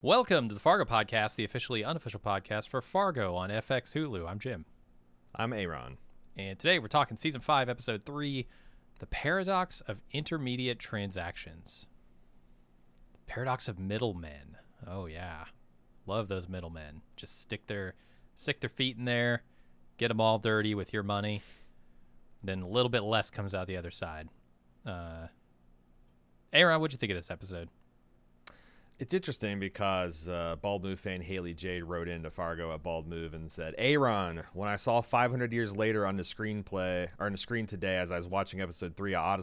Welcome to the Fargo podcast, the officially unofficial podcast for Fargo on FX Hulu. I'm Jim. I'm A.Ron. And today we're talking Season 5, Episode 3, The Paradox of Intermediate Transactions. The Paradox of Middlemen. Oh, yeah. Love those middlemen. Just stick their feet in there, get them all dirty with your money, then a little bit less comes out the other side. A.Ron, what'd you think of this episode? It's interesting because Bald Move fan Haley Jade wrote into Fargo at Bald Move and said, "A.Ron, when I saw 500 years later on the screen today as I was watching episode 3, I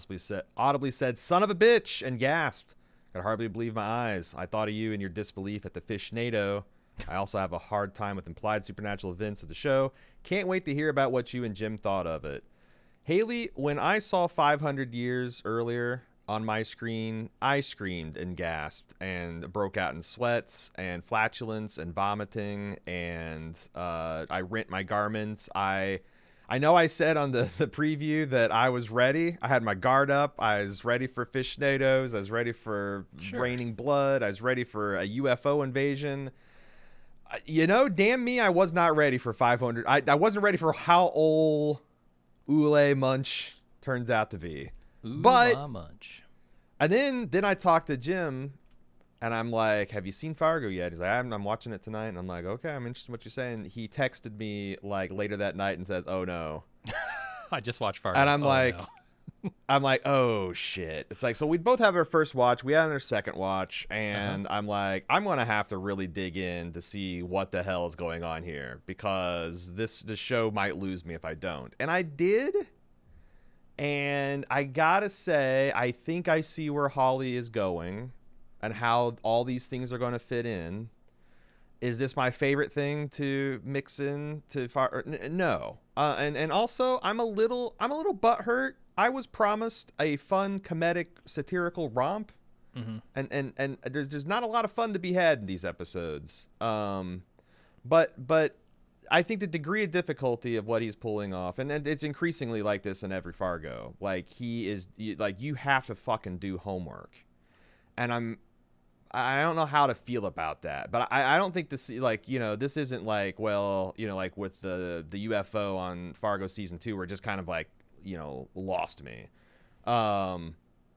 audibly said, 'Son of a bitch,' and gasped. Could hardly believe my eyes. I thought of you and your disbelief at the Fishnado. I also have a hard time with implied supernatural events of the show. Can't wait to hear about what you and Jim thought of it." Haley, when I saw 500 years earlier on my screen, I screamed and gasped and broke out in sweats and flatulence and vomiting, and I rent my garments. I know I said on the preview that I was ready. I had my guard up. I was ready for Fishnados. I was ready for raining blood. I was ready for a UFO invasion. Damn me, I was not ready for 500. I wasn't ready for how old Ule Munch turns out to be. Munch. And then I talked to Jim, and I'm like, "Have you seen Fargo yet?" He's like, "I'm watching it tonight." And I'm like, "Okay, I'm interested in what you're saying." He texted me like later that night and says, "Oh no." I just watched Fargo. And I'm no. I'm like, "Oh shit." It's like, so we both have our first watch, we had our second watch, and I'm like, I'm gonna have to really dig in to see what the hell is going on here, because this show might lose me if I don't. And I did. And I gotta say, I think I see where Hawley is going and how all these things are going to fit in. Is this my favorite thing to mix in to no. And also, I'm a little butthurt. I was promised a fun, comedic, satirical romp, and there's not a lot of fun to be had in these episodes. But I think the degree of difficulty of what he's pulling off, and it's increasingly like this in every Fargo. Like, you have to fucking do homework, and I don't know how to feel about that. But I don't think this, this isn't like, well, like with the UFO on Fargo season 2, where it just kind of like, lost me.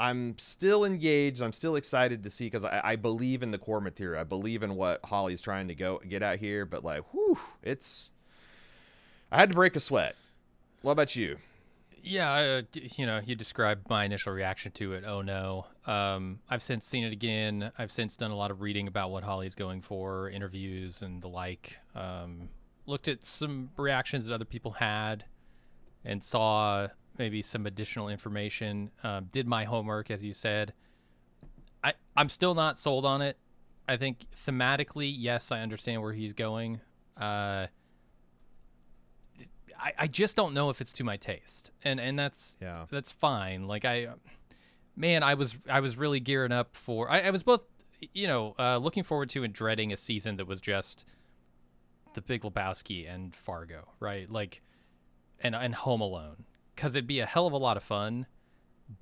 I'm still engaged. I'm still excited to see, because I believe in the core material. I believe in what Hawley's trying to get out here. But like, whew, I had to break a sweat. What about you? Yeah, you described my initial reaction to it. Oh no. I've since seen it again. I've since done a lot of reading about what Hawley's going for, interviews and the like. Looked at some reactions that other people had and saw maybe some additional information. Did my homework, as you said. I'm still not sold on it. I think thematically, yes, I understand where he's going. I just don't know if it's to my taste, and that's fine. Like I was really gearing up for. I was both, looking forward to and dreading a season that was just The Big Lebowski and Fargo, right? Like, and Home Alone. Because it'd be a hell of a lot of fun,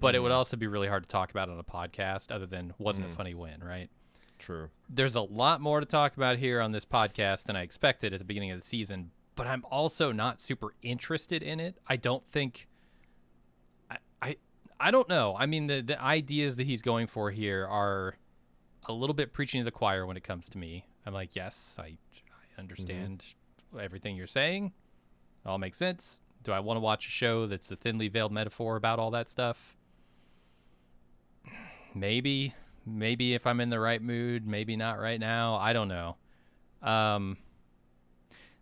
but it would also be really hard to talk about on a podcast, other than wasn't it funny when, right? True. There's a lot more to talk about here on this podcast than I expected at the beginning of the season, but I'm also not super interested in it. I don't think... I don't know. I mean, the ideas that he's going for here are a little bit preaching to the choir when it comes to me. I'm like, yes, I understand everything you're saying. It all makes sense. Do I want to watch a show that's a thinly veiled metaphor about all that stuff? Maybe if I'm in the right mood, maybe not right now. I don't know.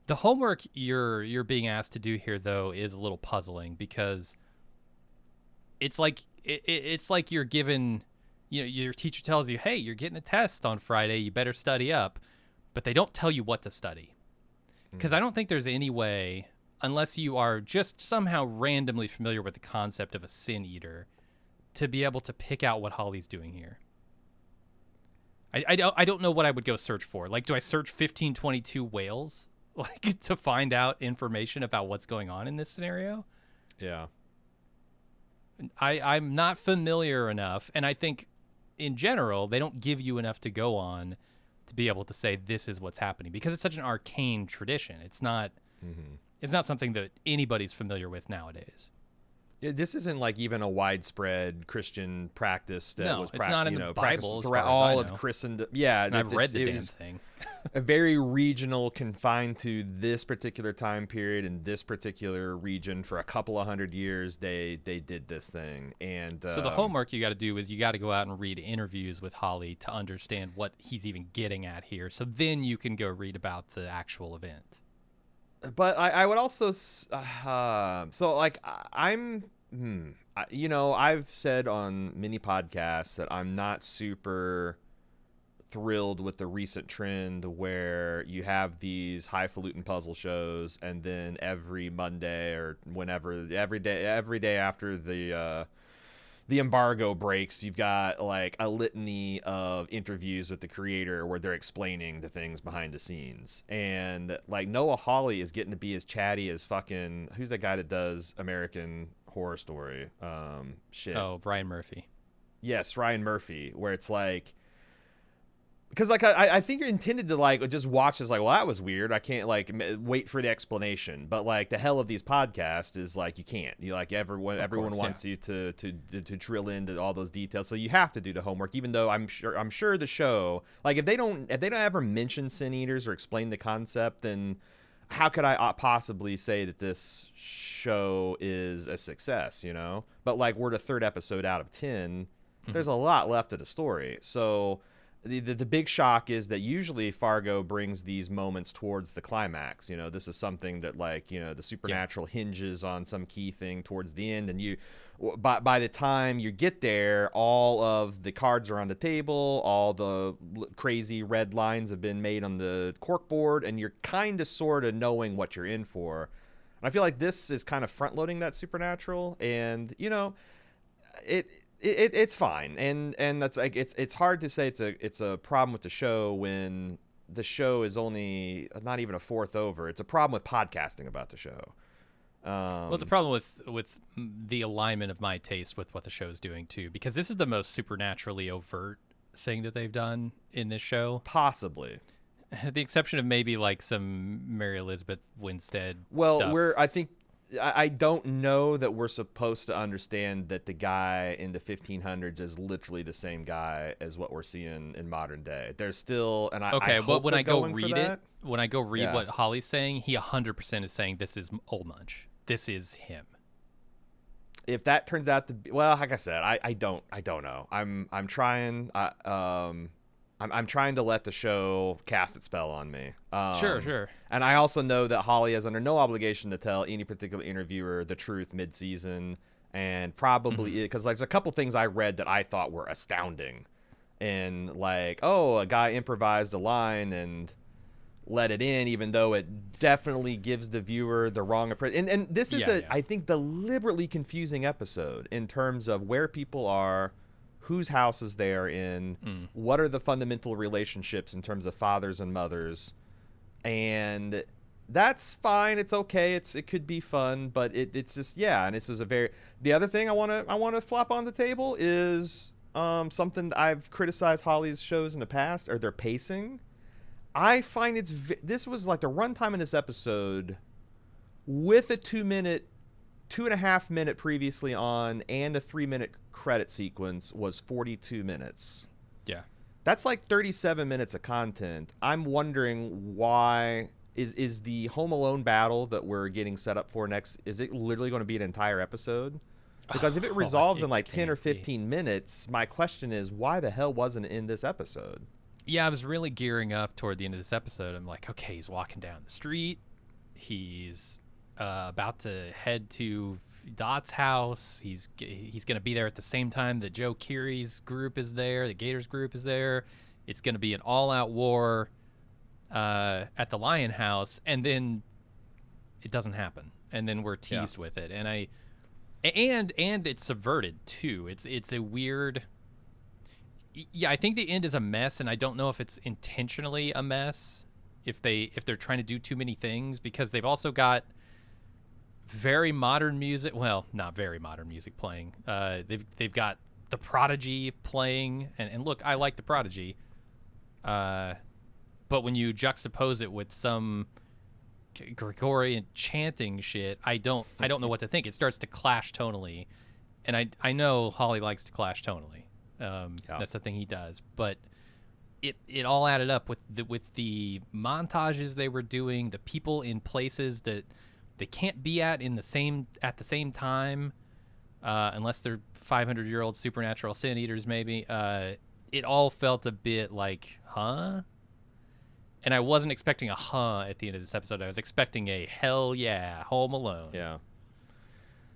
The homework you're being asked to do here, though, is a little puzzling, because it's like you're given, your teacher tells you, hey, you're getting a test on Friday, you better study up, but they don't tell you what to study. Because I don't think there's any way, unless you are just somehow randomly familiar with the concept of a sin eater, to be able to pick out what Hawley's doing here. I don't know what I would go search for. Like, do I search 1522 whales, like, to find out information about what's going on in this scenario? Yeah. I'm not familiar enough, and I think in general they don't give you enough to go on to be able to say this is what's happening, because it's such an arcane tradition. It's not something that anybody's familiar with nowadays. This isn't like even a widespread Christian practice that was it's not in the Bible throughout all of Christendom. Yeah, and I've read the damn thing. A very regional, confined to this particular time period in this particular region for a couple of hundred years. They did this thing, and so the homework you got to do is you got to go out and read interviews with Hawley to understand what he's even getting at here. So then you can go read about the actual event. But I would also, I've said on many podcasts that I'm not super thrilled with the recent trend where you have these highfalutin puzzle shows, and then every Monday or whenever, every day after the embargo breaks, you've got like a litany of interviews with the creator where they're explaining the things behind the scenes. And like Noah Hawley is getting to be as chatty as fucking, who's that guy that does American Horror Story? Oh, Ryan Murphy. Yes, Ryan Murphy, where it's like, because like I think you're intended to like just watch as like, well, that was weird. I can't like wait for the explanation. But like the hell of these podcasts is like you can't. You like everyone wants you to drill into all those details. So you have to do the homework. Even though I'm sure the show, like if they don't ever mention Sin Eaters or explain the concept, then how could I possibly say that this show is a success? You know. But like we're the third episode out of 10. There's a lot left of the story. So. The big shock is that usually Fargo brings these moments towards the climax. You know, this is something that like, you know, the supernatural hinges on some key thing towards the end. And you, by the time you get there, all of the cards are on the table. All the crazy red lines have been made on the corkboard, and you're kind of sort of knowing what you're in for. And I feel like this is kind of front loading that supernatural, and you know, it's fine, and that's like it's hard to say it's a problem with the show when the show is only not even a fourth over. It's a problem with podcasting about the show. Well, it's a problem with the alignment of my taste with what the show's doing too, because this is the most supernaturally overt thing that they've done in this show, possibly. The exception of maybe like some Mary Elizabeth Winstead. Well, stuff. I don't know that we're supposed to understand that the guy in the 1500s is literally the same guy as what we're seeing in modern day. There's still, and but when I go read what Hawley's saying, he 100% is saying this is Old Munch. This is him. If that turns out to be, well, like I said, I don't know. I'm trying. I'm trying to let the show cast its spell on me. Sure. And I also know that Hawley is under no obligation to tell any particular interviewer the truth mid-season, and probably because there's a couple things I read that I thought were astounding, and like, oh, a guy improvised a line and let it in, even though it definitely gives the viewer the wrong impression. And this is I think, deliberately confusing episode in terms of where people are, whose houses they are in, what are the fundamental relationships in terms of fathers and mothers, and that's fine. It's okay. It could be fun, but it's just, and this was a very. The other thing I want to flop on the table is something that I've criticized Hawley's shows in the past, or their pacing. I find this was like the runtime in this episode with a 2.5 minute previously on and a 3-minute credit sequence was 42 minutes. Yeah. That's like 37 minutes of content. I'm wondering why is the Home Alone battle that we're getting set up for next, is it literally going to be an entire episode? Because if it resolves in like 10 or 15 minutes, my question is, why the hell wasn't it in this episode? Yeah, I was really gearing up toward the end of this episode. I'm like, okay, he's walking down the street. He's about to head to Dot's house. He's going to be there at the same time that Joe Keery's group is there. The Gators group is there. It's going to be an all-out war at the Lion House, and then it doesn't happen. And then we're teased with it, and it's subverted too. It's a weird. Yeah, I think the end is a mess, and I don't know if it's intentionally a mess. If they're trying to do too many things, because they've also got very modern music. Well, not very modern music playing. They've got The Prodigy playing, and look, I like The Prodigy. but when you juxtapose it with some Gregorian chanting shit, I don't know what to think. It starts to clash tonally, and I know Hawley likes to clash tonally. That's the thing he does, but it all added up with the montages they were doing, the people in places that they can't be at the same time, unless they're 500-year-old supernatural sin eaters, maybe. It all felt a bit like, huh? And I wasn't expecting a at the end of this episode. I was expecting a hell yeah, Home Alone. Yeah.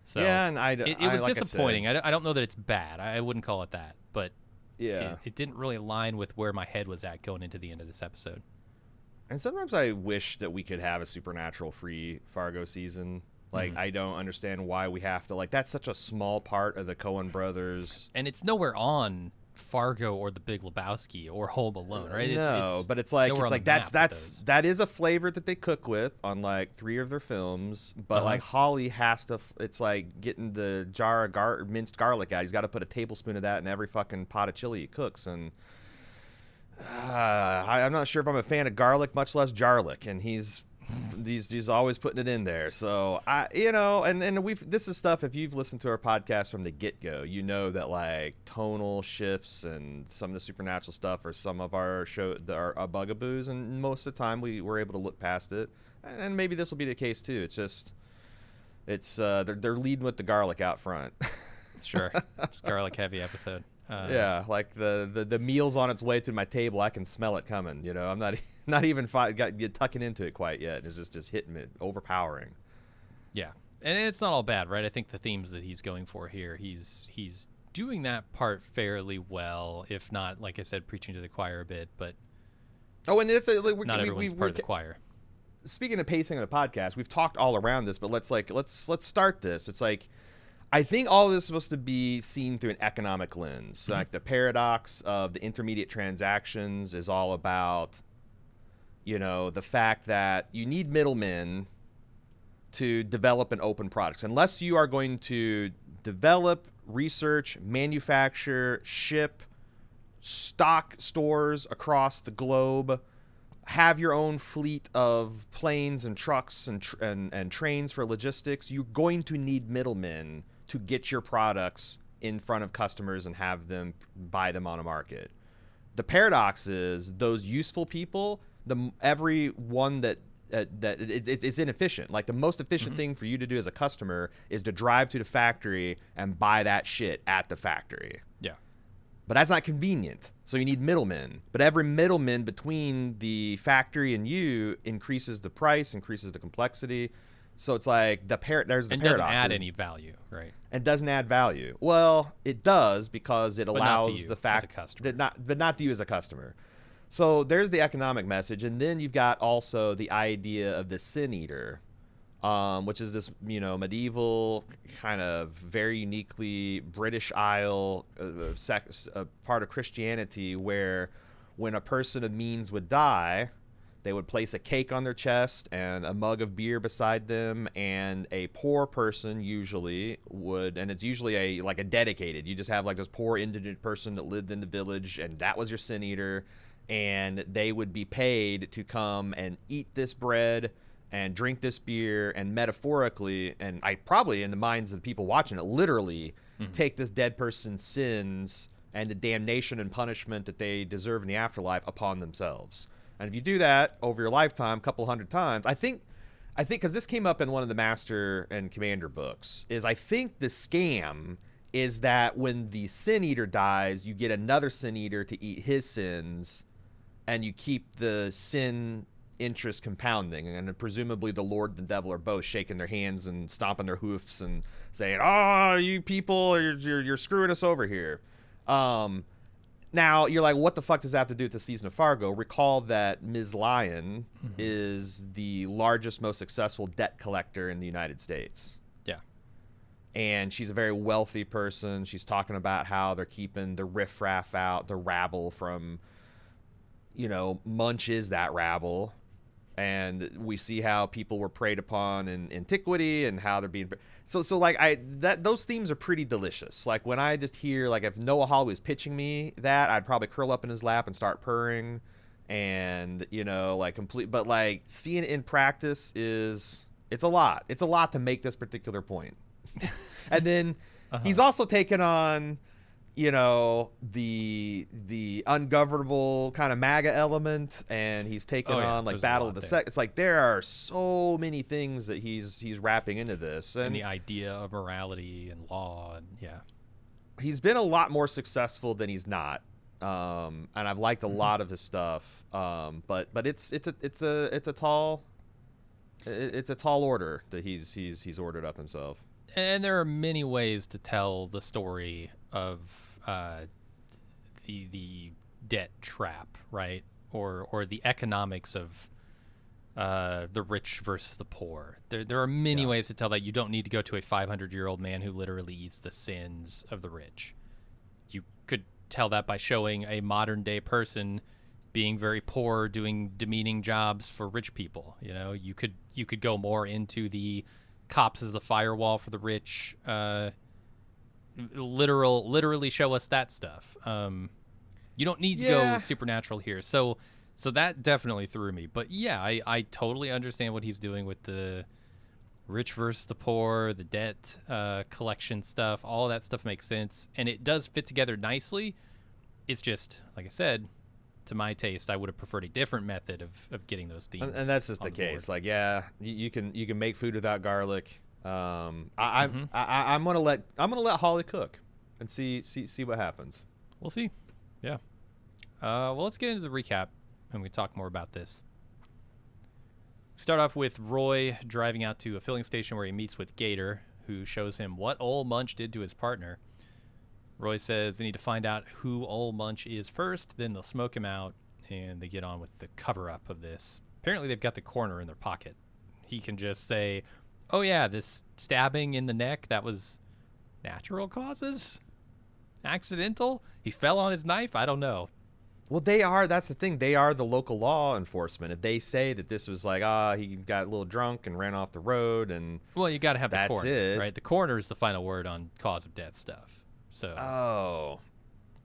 So yeah, and it was like disappointing. I don't know that it's bad. I wouldn't call it that, but yeah, it didn't really align with where my head was at going into the end of this episode. And sometimes I wish that we could have a supernatural-free Fargo season. Like, I don't understand why we have to. Like, that's such a small part of the Coen brothers. And it's nowhere on Fargo or The Big Lebowski or Home Alone, right? No, but it's like that is a flavor that they cook with on like 3 of their films. But like Hawley has to. It's like getting the jar of minced garlic out. He's got to put a tablespoon of that in every fucking pot of chili he cooks. And I'm not sure if I'm a fan of garlic, much less jarlic. And he's always putting it in there. So this is stuff, if you've listened to our podcast from the get-go, you know that like tonal shifts and some of the supernatural stuff are some of our our bugaboos, and most of the time we were able to look past it. And maybe this will be the case too. It's just they're leading with the garlic out front. Sure. It's a garlic heavy episode. Yeah, like the meal's on its way to my table. I can smell it coming. You know, I'm not even tucking into it quite yet. It's just hitting me, overpowering. Yeah, and it's not all bad, right? I think the themes that he's going for here, he's doing that part fairly well, if not, like I said, preaching to the choir a bit. But and it's not everyone's part of the choir. Speaking of pacing of the podcast, we've talked all around this, but let's start this. It's like, I think all of this is supposed to be seen through an economic lens. So like the paradox of the intermediate transactions is all about, the fact that you need middlemen to develop and open products. Unless you are going to develop, research, manufacture, ship, stock stores across the globe, have your own fleet of planes and trucks and trains for logistics, you're going to need middlemen to get your products in front of customers and have them buy them on a market. The paradox is those useful people, every one that it's inefficient. Like the most efficient thing for you to do as a customer is to drive to the factory and buy that shit at the factory. Yeah. But that's not convenient. So you need middlemen. But every middleman between the factory and you increases the price, increases the complexity. So it's like there's the paradox. And doesn't add any value, right? And doesn't add value. Well, it does, because it allows the fact that not to you as a customer. So there's the economic message, and then you've got also the idea of the sin eater, which is this medieval kind of very uniquely British Isle part of Christianity, where when a person of means would die, they would place a cake on their chest and a mug of beer beside them, and a poor person usually would, and it's usually a dedicated, you just have like this poor indigent person that lived in the village, and that was your sin eater, and they would be paid to come and eat this bread and drink this beer, and metaphorically, and I probably in the minds of the people watching it, literally take this dead person's sins and the damnation and punishment that they deserve in the afterlife upon themselves. And if you do that over your lifetime, a couple hundred times, I think, because this came up in one of the Master and Commander books, is I think the scam is that when the sin eater dies, you get another sin eater to eat his sins, and you keep the sin interest compounding. And presumably the Lord and the devil are both shaking their hands and stomping their hoofs and saying, "Oh, you people, you're screwing us over here." Now, you're like, what the fuck does that have to do with the season of Fargo? Recall that Ms. Lyon is the largest, most successful debt collector in the United States. Yeah. And she's a very wealthy person. She's talking about how they're keeping the riffraff out, the rabble from, Munch is that rabble. And we see how people were preyed upon in antiquity and how they're being... So like those themes are pretty delicious. Like when I just hear, like if Noah Hawley was pitching me that, I'd probably curl up in his lap and start purring and like complete. But like seeing it in practice it's a lot. It's a lot to make this particular point. And then he's also taken on the ungovernable kind of MAGA element, and he's taken on like Battle of the Sex. It's like there are so many things that he's wrapping into this, and the idea of morality and law, and he's been a lot more successful than he's not. And I've liked a lot of his stuff. But it's a tall order that he's ordered up himself. And there are many ways to tell the story of the debt trap, right? Or the economics of the rich versus the poor. There are many ways to tell that. You don't need to go to a 500-year-old man who literally eats the sins of the rich. You could tell that by showing a modern-day person being very poor, doing demeaning jobs for rich people. You could go more into the cops as a firewall for the rich. Literally show us that stuff. You don't need to go supernatural here. So that definitely threw me. But I totally understand what he's doing with the rich versus the poor, the debt collection stuff. All that stuff makes sense, and it does fit together nicely. It's just, like I said, to my taste, I would have preferred a different method of getting those themes. And that's just the case. Like, you can make food without garlic. I'm gonna let Hawley cook and see what happens. We'll see. Yeah. Well, let's get into the recap and we talk more about this. Start off with Roy driving out to a filling station where he meets with Gator, who shows him what Ol' Munch did to his partner. Roy says they need to find out who Ol' Munch is first, then they'll smoke him out, and they get on with the cover-up of this. Apparently they've got the coroner in their pocket. He can just say, oh yeah, this stabbing in the neck, that was natural causes? Accidental? He fell on his knife? I don't know. Well, that's the thing. They are the local law enforcement. If they say that this was like, he got a little drunk and ran off the road and well, you got to have the coroner, it. Right? The coroner is the final word on cause of death stuff. So. Oh.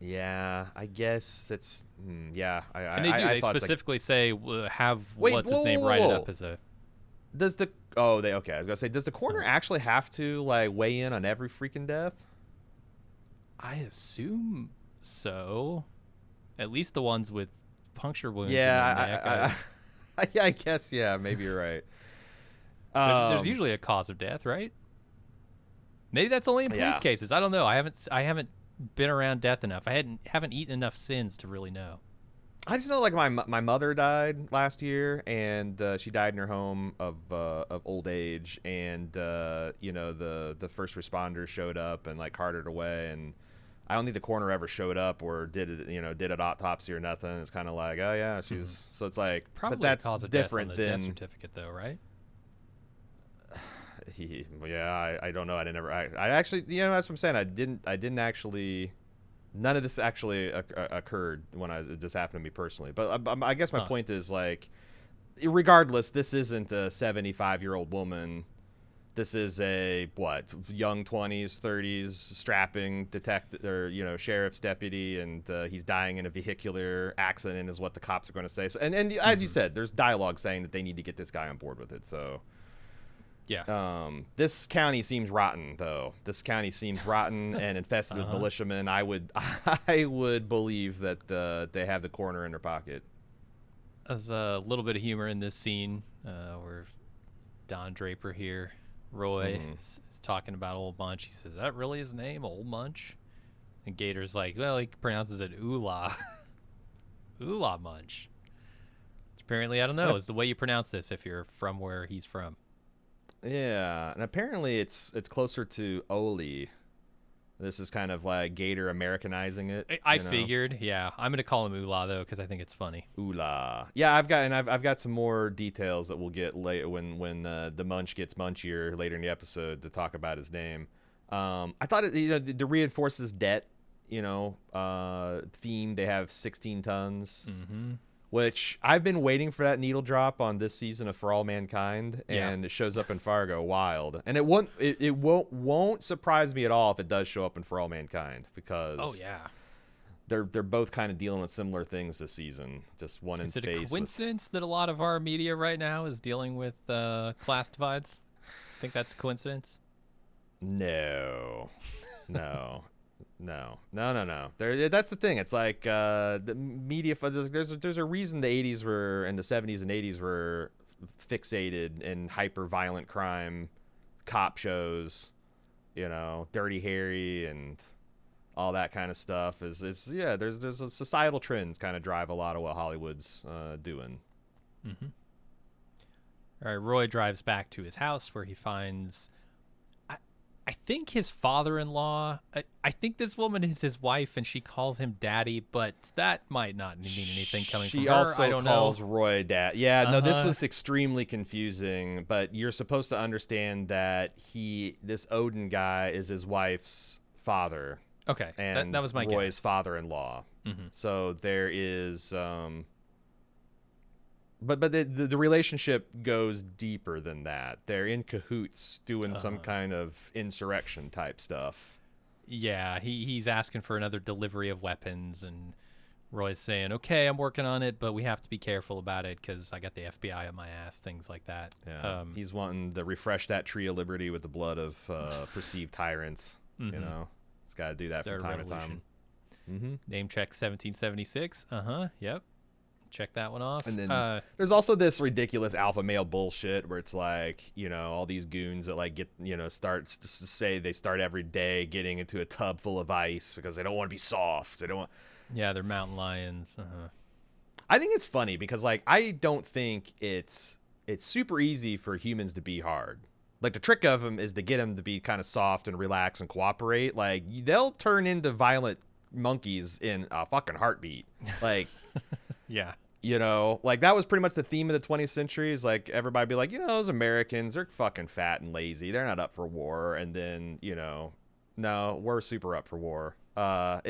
Yeah, I guess that's yeah. And they specifically say what's his name write it up as a. Does the okay? I was gonna say, does the coroner actually have to like weigh in on every freaking death? I assume so. At least the ones with puncture wounds. Yeah, I guess. Yeah, maybe you're right. There's usually a cause of death, right? Maybe that's only in police cases. I don't know. I haven't been around death enough. I haven't eaten enough sins to really know. I just know, like, my mother died last year, and she died in her home of old age, and the first responders showed up and like carted her away, and I don't think the coroner ever showed up or did an autopsy or nothing. It's kind of like, oh yeah, she's so it's like, probably but that's cause of different death on the than death certificate, though, right? I don't know. I actually, that's what I'm saying. I didn't actually. None of this actually occurred when it just happened to me personally. But I guess my point is, like, regardless, this isn't a 75-year-old woman. This is a young 20s, 30s, strapping detective or sheriff's deputy, and he's dying in a vehicular accident, is what the cops are going to say. So, and as you said, there's dialogue saying that they need to get this guy on board with it. So. Yeah. This county seems rotten, though. This county seems rotten and infested with militiamen. I would believe that they have the coroner in their pocket. There's a little bit of humor in this scene where Don Draper here, Roy, is talking about Ol' Munch. He says, "Is that really his name, Ol' Munch?" And Gator's like, "Well, he pronounces it Oolah, Oolah Munch." Apparently, I don't know. It's the way you pronounce this if you're from where he's from. Yeah, and apparently it's closer to Oli. This is kind of like Gator Americanizing it. I figured, yeah. I'm gonna call him Oolah though because I think it's funny. Oolah. Yeah, I've got some more details that we'll get later when the Munch gets munchier later in the episode to talk about his name. I thought it to reinforce this debt theme. They have 16 tons. Mm-hmm. Which I've been waiting for that needle drop on this season of For All Mankind, and it shows up in Fargo. Wild, and it won't surprise me at all if it does show up in For All Mankind, because they're both kind of dealing with similar things this season. Just one in Is it space. a coincidence that a lot of our media right now is dealing with class divides? Think that's a coincidence? No. That's the thing. It's like the media. There's a reason the 80s were and the 70s and 80s were fixated in hyper violent crime, cop shows, Dirty Harry and all that kind of stuff. There's a societal trends kind of drive a lot of what Hollywood's doing. Mm-hmm. All right, Roy drives back to his house where he finds, I think his father-in-law. I think this woman is his wife, and she calls him daddy, but that might not mean anything coming from her. She also I don't calls know. Roy dad. Yeah, no, this was extremely confusing, but you're supposed to understand that this Odin guy is his wife's father. Okay, and that was my Roy's guess. father-in-law. Mm-hmm. So there is, but the relationship goes deeper than that. They're in cahoots doing some kind of insurrection type stuff. Yeah, he's asking for another delivery of weapons, and Roy's saying, "Okay, I'm working on it, but we have to be careful about it because I got the FBI on my ass." Things like that. Yeah, he's wanting to refresh that tree of liberty with the blood of perceived tyrants. Mm-hmm. He's got to do that from time to time. Mm-hmm. Name check 1776. Yep. Check that one off. And then there's also this ridiculous alpha male bullshit where it's like, all these goons that like get, starts to say they start every day getting into a tub full of ice because they don't want to be soft. They don't want. Yeah, they're mountain lions. I think it's funny because like I don't think it's super easy for humans to be hard. Like the trick of them is to get them to be kind of soft and relax and cooperate. Like they'll turn into violent monkeys in a fucking heartbeat. Like, yeah. Like that was pretty much the theme of the 20th century is like everybody be like, those Americans, they're fucking fat and lazy. They're not up for war. And then, no, we're super up for war. Well,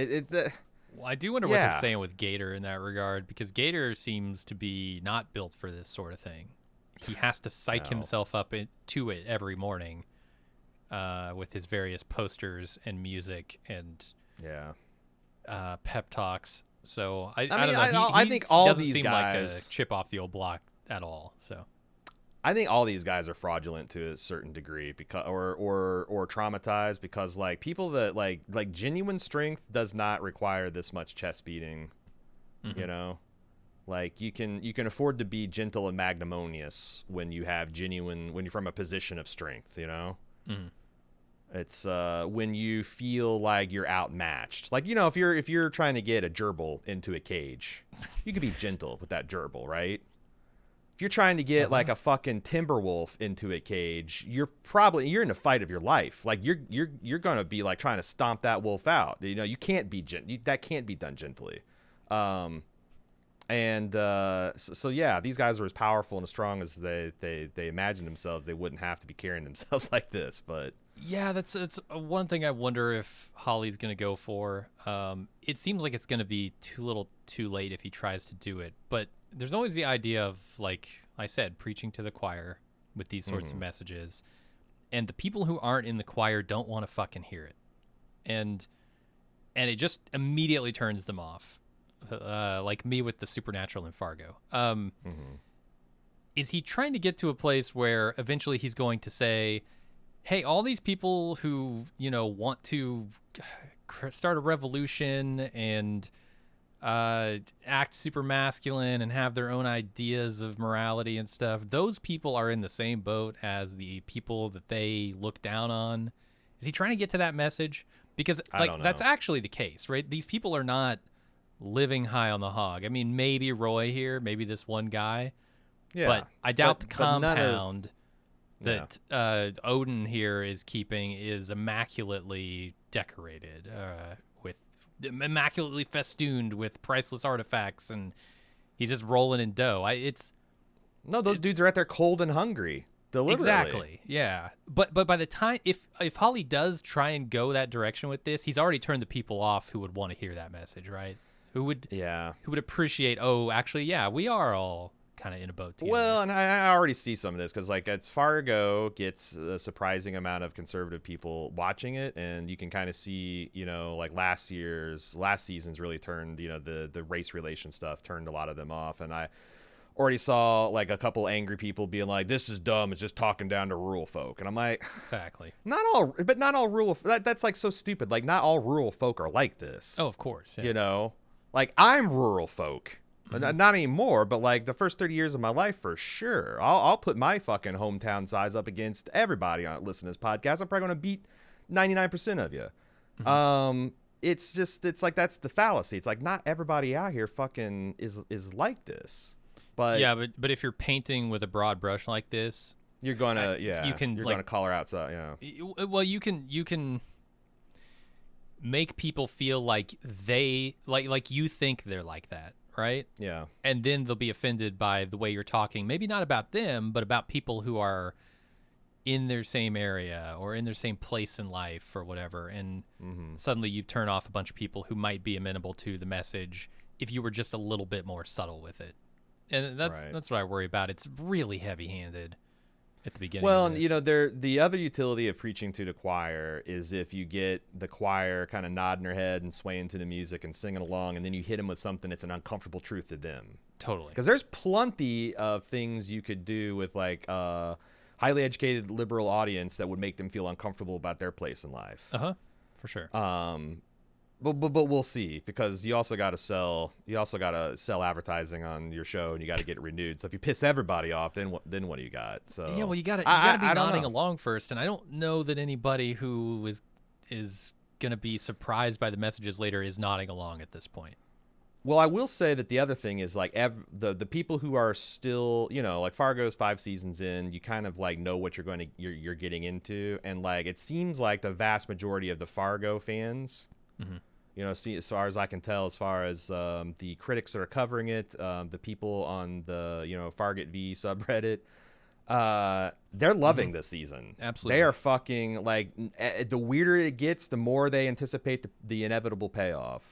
I do wonder what they're saying with Gator in that regard, because Gator seems to be not built for this sort of thing. He has to psych himself up to it every morning with his various posters and music and pep talks. So I don't know. I think all doesn't these seem guys like a chip off the old block at all. So I think all these guys are fraudulent to a certain degree because or traumatized because like people that like genuine strength does not require this much chest beating. Mm-hmm. Like you can afford to be gentle and magnanimous when you're from a position of strength. Mm-hmm. It's when you feel like you're outmatched. Like, if you're trying to get a gerbil into a cage, you can be gentle with that gerbil, right? If you're trying to get like a fucking timber wolf into a cage, you're in a fight of your life. Like you're going to be like trying to stomp that wolf out. You can't be that can't be done gently. So yeah, these guys are as powerful and as strong as they imagine themselves. They wouldn't have to be carrying themselves like this, but yeah, that's one thing I wonder if Hawley's going to go for. It seems like it's going to be too little too late if he tries to do it. But there's always the idea of, like I said, preaching to the choir with these sorts of messages. And the people who aren't in the choir don't want to fucking hear it. And it just immediately turns them off. Like me with the supernatural in Fargo. Is he trying to get to a place where eventually he's going to say, hey, all these people who, want to start a revolution and act super masculine and have their own ideas of morality and stuff, those people are in the same boat as the people that they look down on? Is he trying to get to that message? Because that's actually the case, right? These people are not living high on the hog. I mean, maybe Roy here, maybe this one guy. Yeah, but I doubt the compound that Odin here is keeping is immaculately decorated, with immaculately festooned with priceless artifacts, and he's just rolling in dough. Those dudes are out there cold and hungry, deliberately. Exactly. Yeah, but by the time if Hawley does try and go that direction with this, he's already turned the people off who would want to hear that message, right? Who would appreciate? Oh, actually, yeah, we are all kind of in a boat together. Well, and I already see some of this because, like, it's Fargo gets a surprising amount of conservative people watching it, and you can kind of see, like last season's really turned, the race relation stuff turned a lot of them off, and I already saw like a couple angry people being like, "This is dumb. It's just talking down to rural folk," and I'm like, exactly. Not all rural. That's like so stupid. Like, not all rural folk are like this. Oh, of course. Yeah. Like, I'm rural folk. Not anymore, but like the first 30 years of my life, for sure. I'll put my fucking hometown size up against everybody on listening to this podcast. I'm probably gonna beat 99% of you. It's like that's the fallacy. It's like not everybody out here fucking is like this. But yeah, but if you're painting with a broad brush like this, you're gonna gonna call her outside. Yeah. Well, you can make people feel like they like you think they're like that. Right? Yeah. And then they'll be offended by the way you're talking, maybe not about them, but about people who are in their same area or in their same place in life or whatever. And suddenly you turn off a bunch of people who might be amenable to the message if you were just a little bit more subtle with it. And that's what I worry about. It's really heavy-handed at the beginning. Well, of and the other utility of preaching to the choir is if you get the choir kind of nodding their head and swaying to the music and singing along, and then you hit them with something that's an uncomfortable truth to them. Totally. Because there's plenty of things you could do with like a highly educated liberal audience that would make them feel uncomfortable about their place in life. For sure. But we'll see, because you also got to sell advertising on your show, and you got to get it renewed. So if you piss everybody off, then what do you got? So yeah, well, you got to be nodding along first, and I don't know that anybody who is going to be surprised by the messages later is nodding along at this point. Well, I will say that the other thing is like the people who are still, like Fargo's 5 seasons in, you kind of like know what you're getting into, and like it seems like the vast majority of the Fargo fans. As far as I can tell, as far as the critics that are covering it, the people on the Fargo V subreddit, they're loving this season. Absolutely, they are fucking like. The weirder it gets, the more they anticipate the inevitable payoff.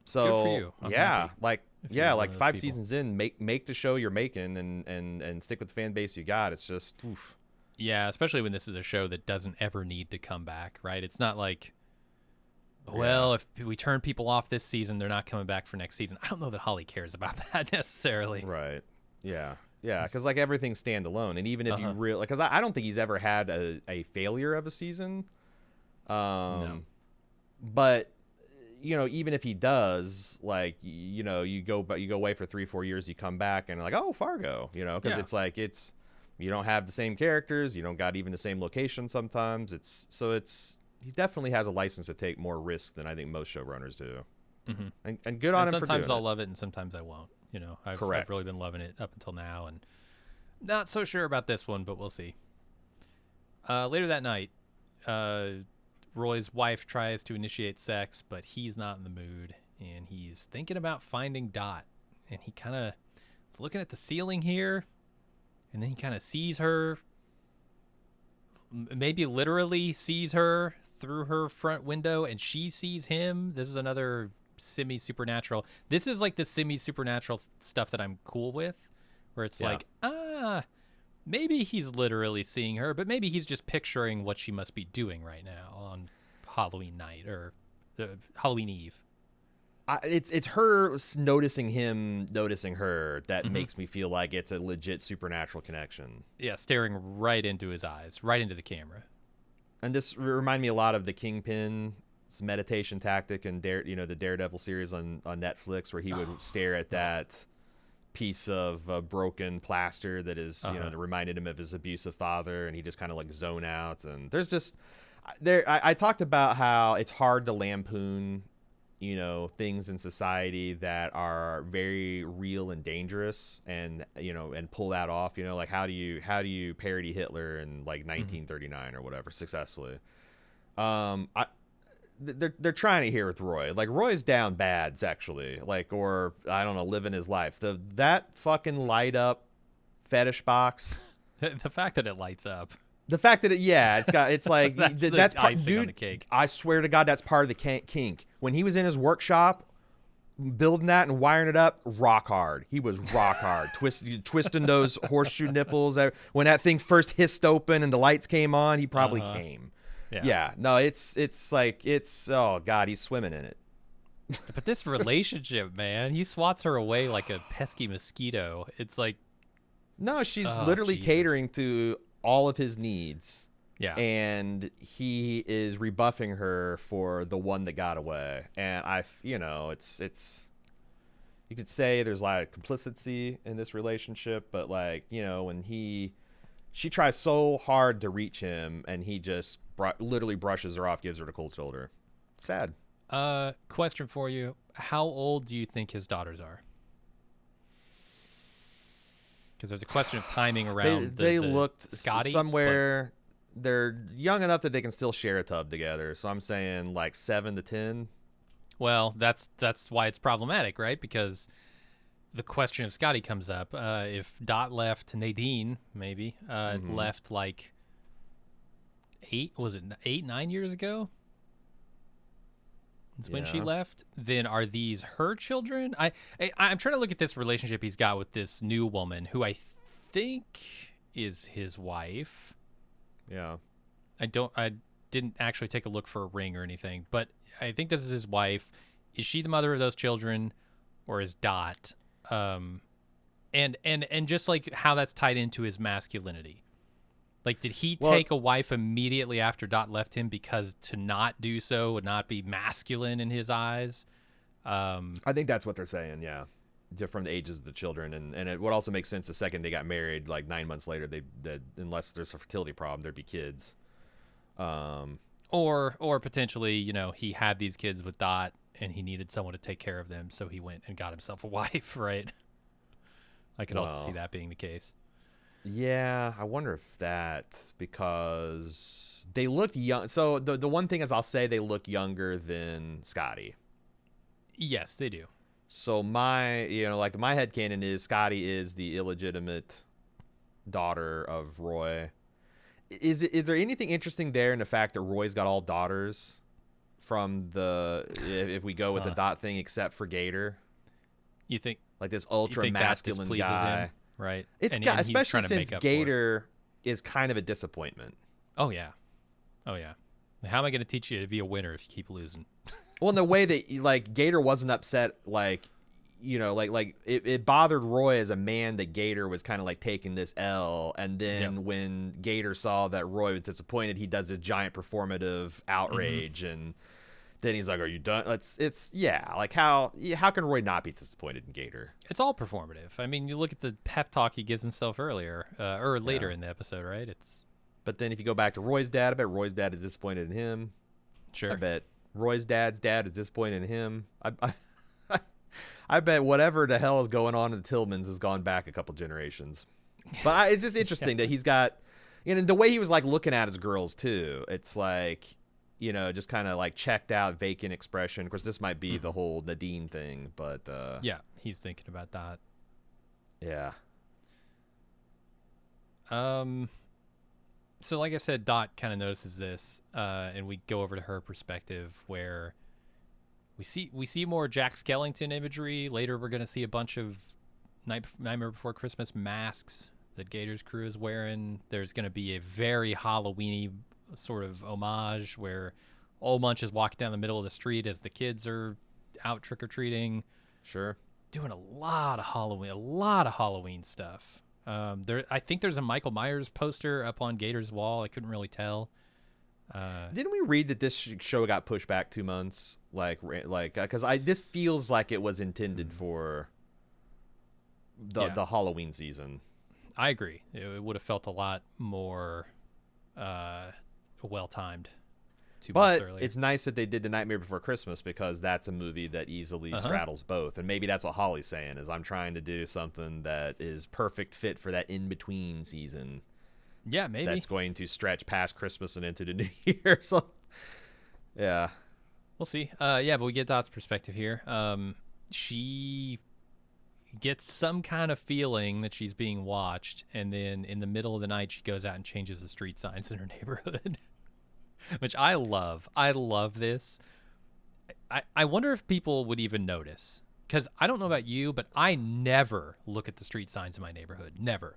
So good for you. Like 5 seasons in, make the show you're making, and stick with the fan base you got. It's just oof. Yeah, especially when this is a show that doesn't ever need to come back, right? It's not like, well, if we turn people off this season, they're not coming back for next season. I don't know that Hawley cares about that necessarily. Right. Yeah. Yeah, because like everything's standalone, and even if you really, because I don't think he's ever had a failure of a season. No. But even if he does, like you go away for 3-4 years, you come back and like, oh, Fargo, because it's like you don't have the same characters, you don't got even the same location sometimes. He definitely has a license to take more risk than I think most showrunners do. And good on him for doing it. Sometimes I'll love it and sometimes I won't. I've really been loving it up until now, and not so sure about this one, but we'll see. Later that night, Roy's wife tries to initiate sex, but he's not in the mood, and he's thinking about finding Dot, and he kind of is looking at the ceiling here, and then he kind of sees her, maybe literally sees her through her front window, and she sees him. This is another semi-supernatural. This is like the semi-supernatural stuff that I'm cool with, where it's like, maybe he's literally seeing her, but maybe he's just picturing what she must be doing right now on Halloween night or Halloween Eve. It's her noticing him noticing her that makes me feel like it's a legit supernatural connection. Yeah, staring right into his eyes, right into the camera. And this remind me a lot of the Kingpin's meditation tactic and the Daredevil series on Netflix, where he would stare at that piece of broken plaster that is that reminded him of his abusive father, and he just kind of like zone out. And there's just I talked about how it's hard to lampoon things in society that are very real and dangerous, and and pull that off. Like how do you parody Hitler in like 1939 or whatever successfully? They're trying to here with Roy. Like, Roy's down bad sexually, like, or I don't know, living his life. That fucking light up fetish box. The fact that it lights up. The fact that it's like that's icing on the cake. I swear to God, that's part of the kink. When he was in his workshop, building that and wiring it up, rock hard. He was rock hard, twisting those horseshoe nipples. When that thing first hissed open and the lights came on, he probably came. Yeah. No, it's oh God, he's swimming in it. But this relationship, man, he swats her away like a pesky mosquito. It's like, no, she's literally catering to all of his needs. Yeah. And he is rebuffing her for the one that got away. And it's you could say there's a lot of complicity in this relationship, but like, when she tries so hard to reach him and he just literally brushes her off, gives her the cold shoulder. Sad. Question for you. How old do you think his daughters are? Because there's a question of timing around they looked Scotty somewhere. They're young enough that they can still share a tub together. So I'm saying like 7 to 10. Well, that's why it's problematic, right? Because the question of Scotty comes up. If Dot left, Nadine maybe left like 9 years ago? That's when she left. Then are these her children? I'm trying to look at this relationship he's got with this new woman who I think is his wife. Yeah. I didn't actually take a look for a ring or anything, but I think this is his wife. Is she the mother of those children, or is Dot? And just like how that's tied into his masculinity. Like, did he take a wife immediately after Dot left him because to not do so would not be masculine in his eyes? I think that's what they're saying, yeah. From the ages of the children. And it would also make sense the second they got married, like 9 months later, they unless there's a fertility problem, there'd be kids. Or potentially, he had these kids with Dot and he needed someone to take care of them, so he went and got himself a wife, right? I could also see that being the case. Yeah, I wonder if that's because they look young. So the one thing is, I'll say they look younger than Scotty. Yes, they do. So my headcanon is Scotty is the illegitimate daughter of Roy. Is there anything interesting there in the fact that Roy's got all daughters from if we go with the Dot thing, except for Gator? You think like this ultra masculine guy? Him? Right. Especially since Gator is kind of a disappointment. Oh, yeah. How am I going to teach you to be a winner if you keep losing? Well, in the way that, like, Gator wasn't upset, like, it bothered Roy as a man that Gator was kind of, like, taking this L. And then when Gator saw that Roy was disappointed, he does a giant performative outrage. Mm-hmm. And then he's like, are you done? Like, how can Roy not be disappointed in Gator? It's all performative. I mean, you look at the pep talk he gives himself earlier, or later in the episode, right? But then if you go back to Roy's dad, I bet Roy's dad is disappointed in him. Sure. I bet Roy's dad's dad is disappointed in him. I bet whatever the hell is going on in the Tillmans has gone back a couple generations. But it's just interesting that he's got, the way he was like looking at his girls too. It's like, just kind of like checked out, vacant expression. Of course, this might be the whole Nadine thing, but yeah, he's thinking about that. Yeah. So like I said, Dot kind of notices this, and we go over to her perspective where we see more Jack Skellington imagery. Later, we're going to see a bunch of Nightmare Before Christmas masks that Gator's crew is wearing. There's going to be a very Halloween-y sort of homage where Old Munch is walking down the middle of the street as the kids are out trick-or-treating. Sure. Doing a lot of Halloween stuff. I think there's a Michael Myers poster up on Gator's wall. I couldn't really tell. Didn't we read that this show got pushed back 2 months? Because this feels like it was intended for the Halloween season. I agree. It would have felt a lot more well-timed 2 months earlier. But it's nice that they did The Nightmare Before Christmas because that's a movie that easily straddles both. And maybe that's what Hawley's saying is I'm trying to do something that is perfect fit for that in-between season. Yeah, maybe. That's going to stretch past Christmas and into the new year. So, yeah. We'll see. But we get Dot's perspective here. She gets some kind of feeling that she's being watched, and then in the middle of the night, she goes out and changes the street signs in her neighborhood, which I love. I love this. I wonder if people would even notice. because I don't know about you, but I never look at the street signs in my neighborhood. Never.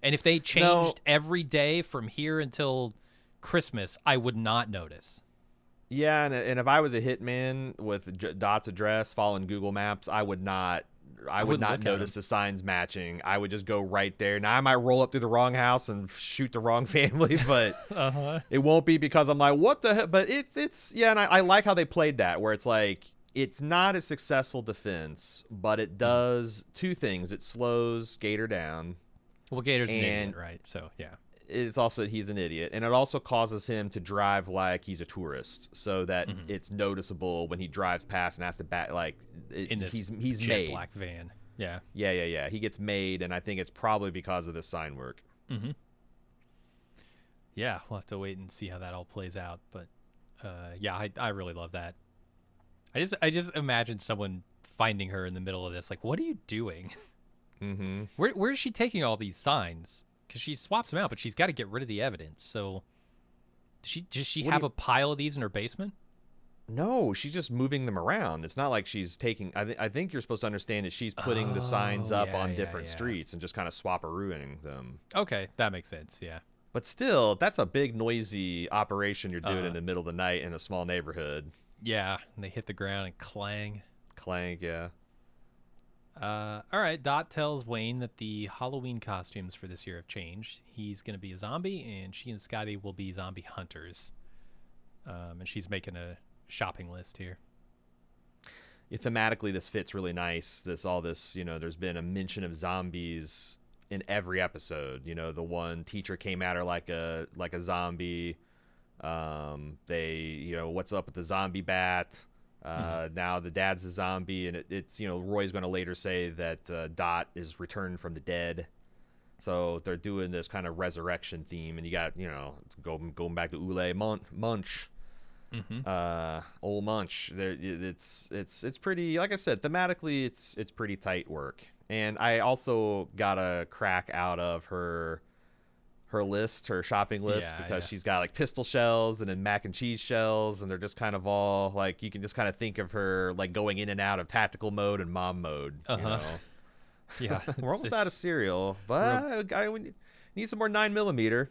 And if they changed every day from here until Christmas, I would not notice. Yeah, and if I was a hitman with Dot's address following Google Maps, I would not notice the signs matching. I would just go right there. Now I might roll up through the wrong house and shoot the wrong family, but it won't be because I'm like, what the heck? But it's yeah, and I like how they played that, where it's like it's not a successful defense, but it does two things. It slows Gator down. Well, Gator's an idiot, right? So yeah. It's also he's an idiot, and it also causes him to drive like he's a tourist, so that it's noticeable when he drives past and has to back like in this he's jet made black van. Yeah. Yeah. He gets made, and I think it's probably because of this sign work. Yeah, we'll have to wait and see how that all plays out. But yeah, I really love that. I just imagine someone finding her in the middle of this, like, what are you doing? Where is she taking all these signs? Because she swaps them out, but she's got to get rid of the evidence. So, does she have a pile of these in her basement? No, she's just moving them around. It's not like she's taking. I think you're supposed to understand that she's putting the signs up on different streets and just kind of swap-a-rooing them. Okay, that makes sense. Yeah. But still, that's a big, noisy operation you're doing in the middle of the night in a small neighborhood. Yeah, and they hit the ground and clang. Clank, yeah. All right, Dot tells Wayne that the Halloween costumes for this year have changed. He's going to be a zombie, and she and Scotty will be zombie hunters. And she's making a shopping list here. Yeah, thematically, this fits really nice. There's been a mention of zombies in every episode. You know, the one teacher came at her like a zombie. What's up with the zombie bat? Now the dad's a zombie, and it's Roy's going to later say that Dot is returned from the dead, so they're doing this kind of resurrection theme, and you got going back to Ule Munch, old Munch. It's pretty, like I said, thematically it's pretty tight work, and I also got a crack out of her shopping list, because she's got like pistol shells and then mac and cheese shells, and they're just kind of all like, you can just kind of think of her like going in and out of tactical mode and mom mode. Yeah, we're almost out of cereal, but we need some more 9mm.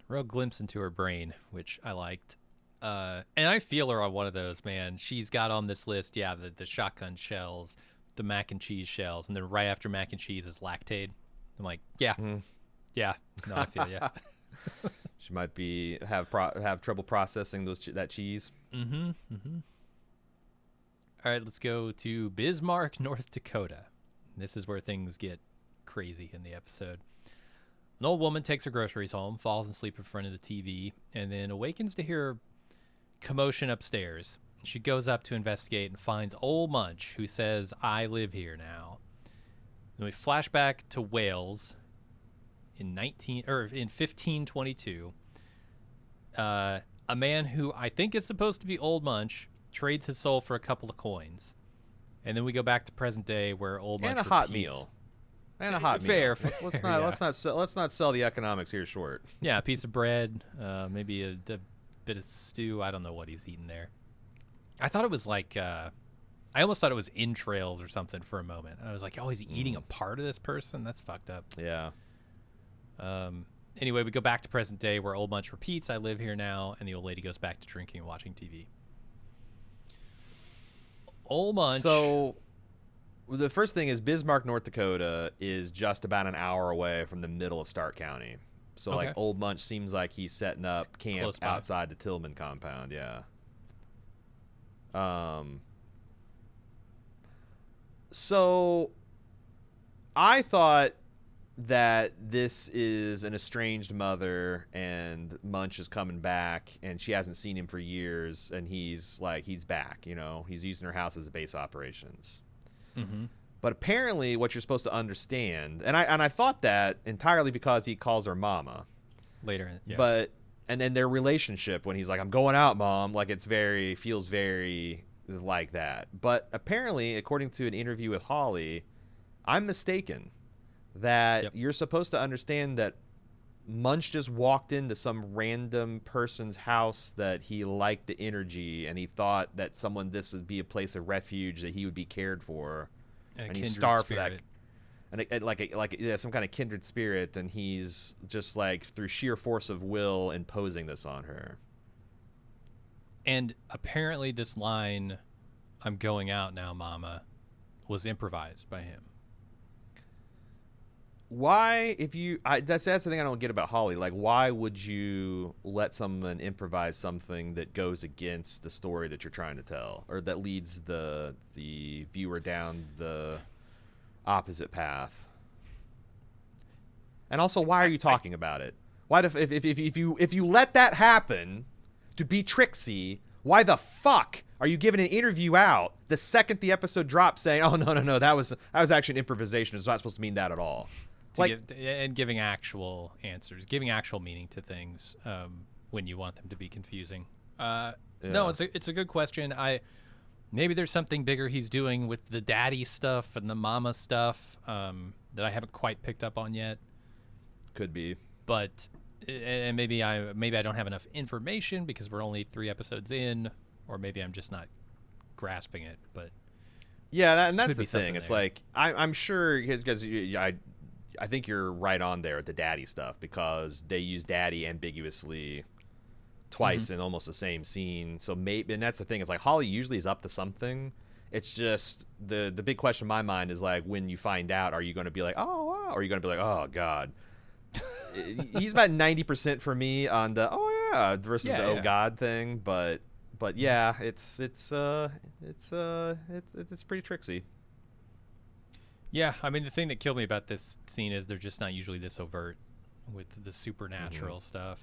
Real glimpse into her brain, which I liked. And I feel her on one of those, man. She's got on this list, the shotgun shells, the mac and cheese shells, and then right after mac and cheese is Lactaid. I'm like, yeah. Yeah, no, I feel yeah. She might have trouble processing that cheese. All right, let's go to Bismarck, North Dakota. This is where things get crazy in the episode. An old woman takes her groceries home, falls asleep in front of the TV, and then awakens to hear commotion upstairs. She goes up to investigate and finds old Munch, who says, "I live here now." Then we flash back to Wales. In 1522, a man who I think is supposed to be Old Munch trades his soul for a couple of coins, and then we go back to present day where Old Munch and a hot meal. Fair. Let's not sell the economics here short. Yeah, a piece of bread, maybe a bit of stew. I don't know what he's eating there. I thought it was like I almost thought it was entrails or something for a moment. I was like, oh, is he eating a part of this person? That's fucked up. Yeah. Anyway, we go back to present day where Old Munch repeats, "I live here now," and the old lady goes back to drinking and watching TV. Old Munch. So, the first thing is Bismarck, North Dakota is just about an hour away from the middle of Stark County. So, like, Old Munch seems like he's setting up camp outside the Tillman compound. Yeah. So, I thought that this is an estranged mother and Munch is coming back and she hasn't seen him for years, and he's back, he's using her house as a base operations. But apparently what you're supposed to understand, and I thought that entirely because he calls her mama later, and then their relationship when he's like, "I'm going out, Mom," like feels very like that. But apparently, according to an interview with Hawley, I'm mistaken. That you're supposed to understand that Munch just walked into some random person's house that he liked the energy, and he thought that this would be a place of refuge, that he would be cared for, and he starved for that. And like some kind of kindred spirit, and he's just like through sheer force of will imposing this on her. And apparently this line, "I'm going out now, Mama," was improvised by him. Why, that's the thing I don't get about Hawley. Like, why would you let someone improvise something that goes against the story that you're trying to tell, or that leads the viewer down the opposite path? And also, why are you talking about it? Why, if you let that happen to be tricksy, why the fuck are you giving an interview out the second the episode drops saying, "Oh no, that was actually an improvisation. It's not supposed to mean that at all." And giving actual answers, giving actual meaning to things when you want them to be confusing. No, it's a good question. Maybe there's something bigger he's doing with the daddy stuff and the mama stuff that I haven't quite picked up on yet. Could be, but and maybe I don't have enough information because we're only 3 episodes in, or maybe I'm just not grasping it. But yeah, and that's the thing. It's there. like I'm sure, because I think you're right on there with the daddy stuff, because they use daddy ambiguously twice in almost the same scene. So maybe, and that's the thing. It's like Hawley usually is up to something. It's just the big question in my mind is like, when you find out, are you going to be like, oh wow, or are you going to be like, oh god? He's about 90% for me on the oh yeah versus the oh god thing, but yeah, it's pretty tricksy. Yeah, I mean, the thing that killed me about this scene is they're just not usually this overt with the supernatural stuff.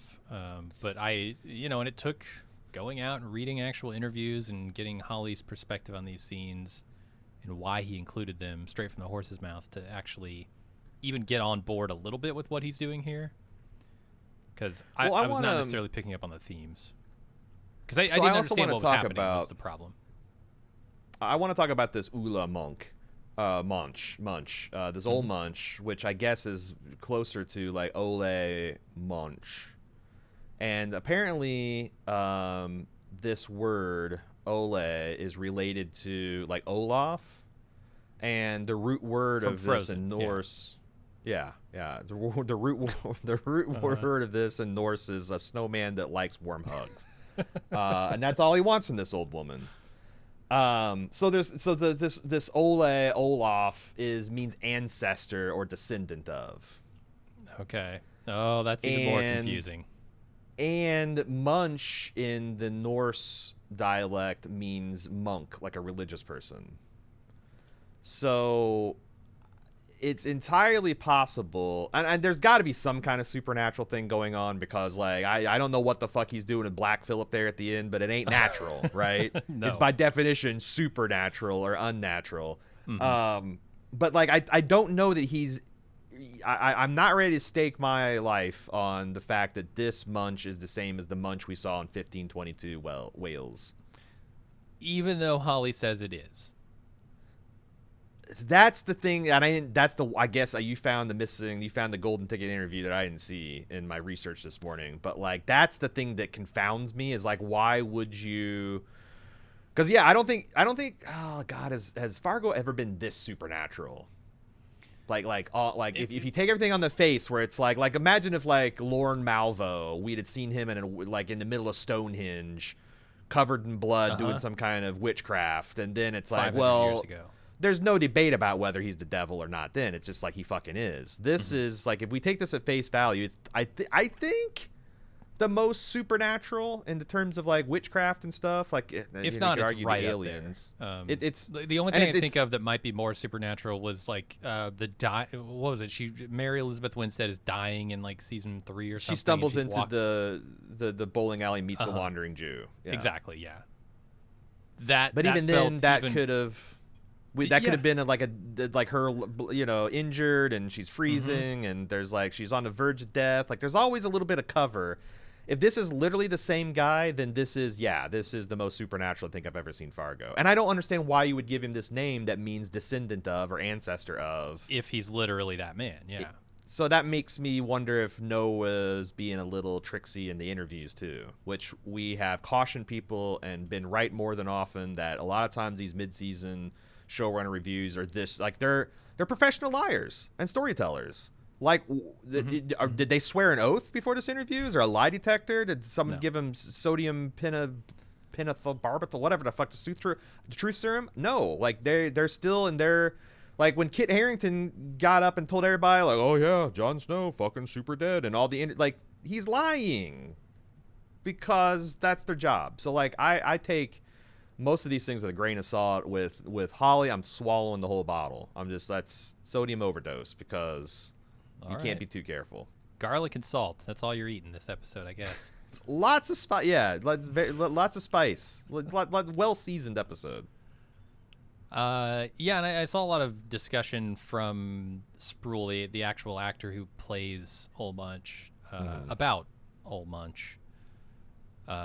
But and it took going out and reading actual interviews and getting Hawley's perspective on these scenes and why he included them straight from the horse's mouth to actually even get on board a little bit with what he's doing here. Because I was not necessarily picking up on the themes. Because I didn't understand what was happening was the problem. I want to talk about this Ula Monk. Munch, this old Munch, which I guess is closer to like Ole Munch, and apparently this word Ole is related to like Olaf, and the root word From of Frozen, this in Norse, the root word of this in Norse is a snowman that likes warm hugs, and that's all he wants from this old woman. This Olaf means ancestor or descendant of. Okay. Oh, that's even more confusing. And Munch in the Norse dialect means monk, like a religious person. So it's entirely possible, and there's got to be some kind of supernatural thing going on, because like I don't know what the fuck he's doing in Black Phillip there at the end, but it ain't natural, right? No. It's by definition supernatural or unnatural. But like I don't know that I'm not ready to stake my life on the fact that this Munch is the same as the Munch we saw in 1522 Wales. Even though Hawley says it is. That's the thing, and I guess you found the golden ticket interview that I didn't see in my research this morning. But like, that's the thing that confounds me, is like, why would you? Because I don't think. Oh God, has Fargo ever been this supernatural? If you take everything on the face, where it's like imagine if like Lorne Malvo, we'd had seen him in the middle of Stonehenge, covered in blood, doing some kind of witchcraft, and then it's like, well. Years ago. There's no debate about whether he's the devil or not. Then it's just like he fucking is. This is like, if we take this at face value, it's I think the most supernatural in the terms of like witchcraft and stuff. Like, if not, it's right the aliens. It's the only thing I think of that might be more supernatural was like what was it? Mary Elizabeth Winstead is dying in like season 3 or something. She stumbles into the bowling alley, meets the wandering Jew. Yeah. Exactly. Yeah. But even then, that could have. That could have been like her, injured and she's freezing and there's like she's on the verge of death. Like, there's always a little bit of cover. If this is literally the same guy, then this is the most supernatural I think I've ever seen Fargo. And I don't understand why you would give him this name that means descendant of or ancestor of. If he's literally that man, yeah. So that makes me wonder if Noah's being a little tricksy in the interviews too, which we have cautioned people and been right more than often that a lot of times these mid-season showrunner reviews are this like they're professional liars and storytellers. Like, did they swear an oath before this interview? Is there a lie detector? Did someone give him sodium pentobarbital, whatever the fuck, the truth serum? No, like they're still in their. Like, when Kit Harington got up and told everybody, like, oh, yeah, Jon Snow fucking super dead, and all the, like, he's lying because that's their job. So, like, I take most of these things with a grain of salt. With Hawley, I'm swallowing the whole bottle. that's sodium overdose because you can't be too careful. Garlic and salt. That's all you're eating this episode, I guess. Lots of spice. Yeah, lots of spice. Well-seasoned episode. Yeah, and I saw a lot of discussion from Sproul, the actual actor who plays Old Munch, about Old Munch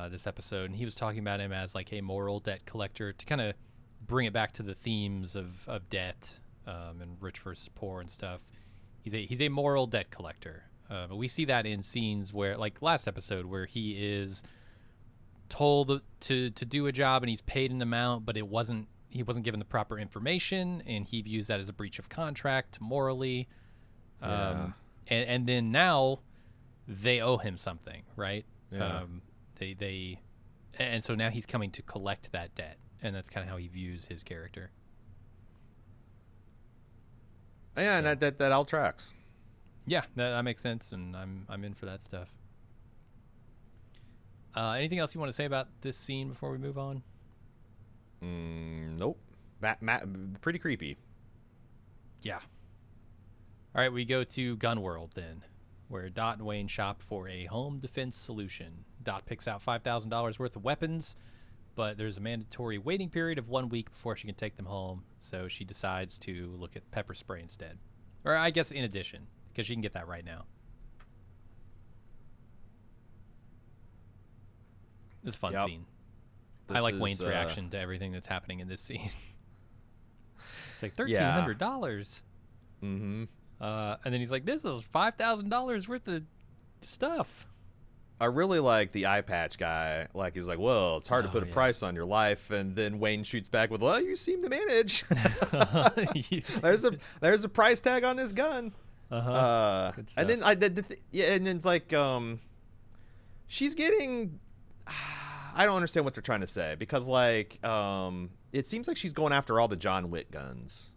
this episode, and he was talking about him as like a moral debt collector to kind of bring it back to the themes of debt and rich versus poor and stuff. He's a moral debt collector, but we see that in scenes where, like last episode, where he is told to do a job and he's paid an amount, but he wasn't given the proper information, and he views that as a breach of contract morally. And then now they owe him something, right? Yeah. And so now he's coming to collect that debt, and that's kind of how he views his character. Yeah, and that all tracks. Yeah, that makes sense, and I'm in for that stuff. Anything else you want to say about this scene before we move on? Nope. Pretty creepy. Yeah. All right, we go to Gun World then, where Dot and Wayne shop for a home defense solution. Dot picks out $5,000 worth of weapons, but there's a mandatory waiting period of 1 week before she can take them home, so she decides to look at pepper spray instead. Or I guess in addition, because she can get that right now. This is a fun scene. I like Wayne's reaction to everything that's happening in this scene. It's like $1,300. Mm-hmm. And then he's like, "This is $5,000 worth of stuff." I really like the eye patch guy. Like, he's like, "Well, it's hard to put a price on your life," and then Wayne shoots back with, "Well, you seem to manage." There's a price tag on this gun. And then and then it's like, she's getting. I don't understand what they're trying to say because, like, it seems like she's going after all the John Wick guns,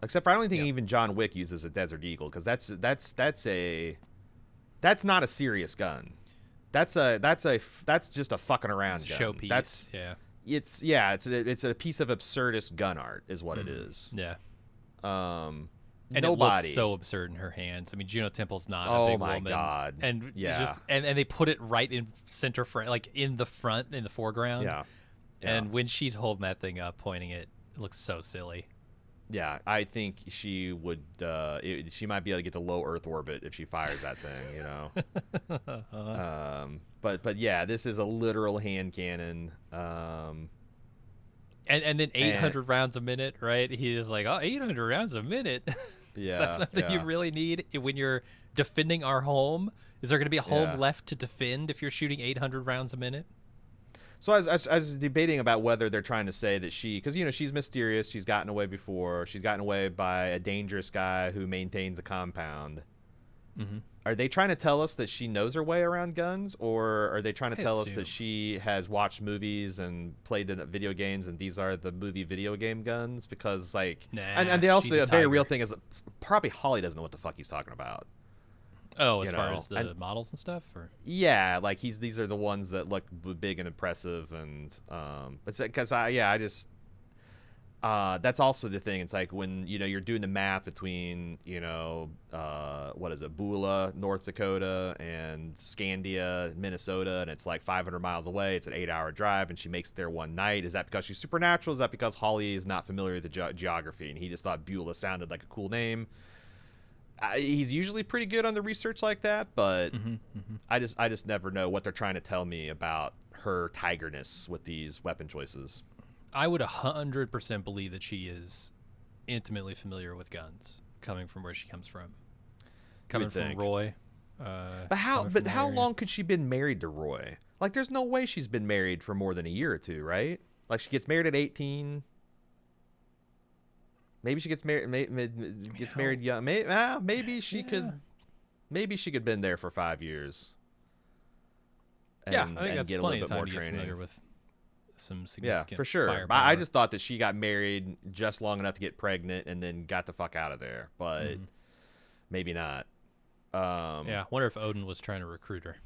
except for I don't think even John Wick uses a Desert Eagle because that's not a serious gun. That's just a fucking around gun. Showpiece. It's a piece of absurdist gun art is what it is. Yeah. And it looks so absurd in her hands. I mean, Juno Temple's not a big woman. Oh my god! And and they put it right in center front, like in the front, in the foreground. Yeah. And when she's holding that thing up, pointing it, it looks so silly. Yeah, I think she would. She might be able to get to low Earth orbit if she fires that thing. You know. But yeah, this is a literal hand cannon. And then 800 rounds a minute, right? He is like, 800 rounds a minute. Yeah. Is that something you really need when you're defending our home? Is there going to be a home left to defend if you're shooting 800 rounds a minute? So I was debating about whether they're trying to say that because, you know, she's mysterious. She's gotten away before. She's gotten away by a dangerous guy who maintains a compound. Mm-hmm. Are they trying to tell us that she knows her way around guns, or are they trying to tell us that she has watched movies and played in video games, and these are the movie video game guns? Because, like, and they also, a very real thing is probably Hawley doesn't know what the fuck he's talking about. Oh, as far as the models and stuff, or yeah, like these are the ones that look big and impressive, and it's because I just. That's also the thing. It's like when, you know, you're doing the math between, you know, what is it, Beulah, North Dakota, and Scandia, Minnesota, and it's like 500 miles away. It's an 8-hour drive, and she makes it there one night. Is that because she's supernatural? Is that because Hawley is not familiar with the geography, and he just thought Beulah sounded like a cool name? He's usually pretty good on the research like that, but I just never know what they're trying to tell me about her tigerness with these weapon choices. I would 100% believe that she is intimately familiar with guns, coming from where she comes from. coming from think. Roy. But how area. long could she been married to Roy? Like, there's no way she's been married for more than a year or two, right? Like, she gets married at 18. Maybe she gets married. Married young. Maybe she could. Maybe she could been there for 5 years. I think that's get a plenty little of bit time more to get training. familiar with some significant. Yeah, for sure. firepower. But I just thought that she got married just long enough to get pregnant and then got the fuck out of there. But maybe not. I wonder if Odin was trying to recruit her.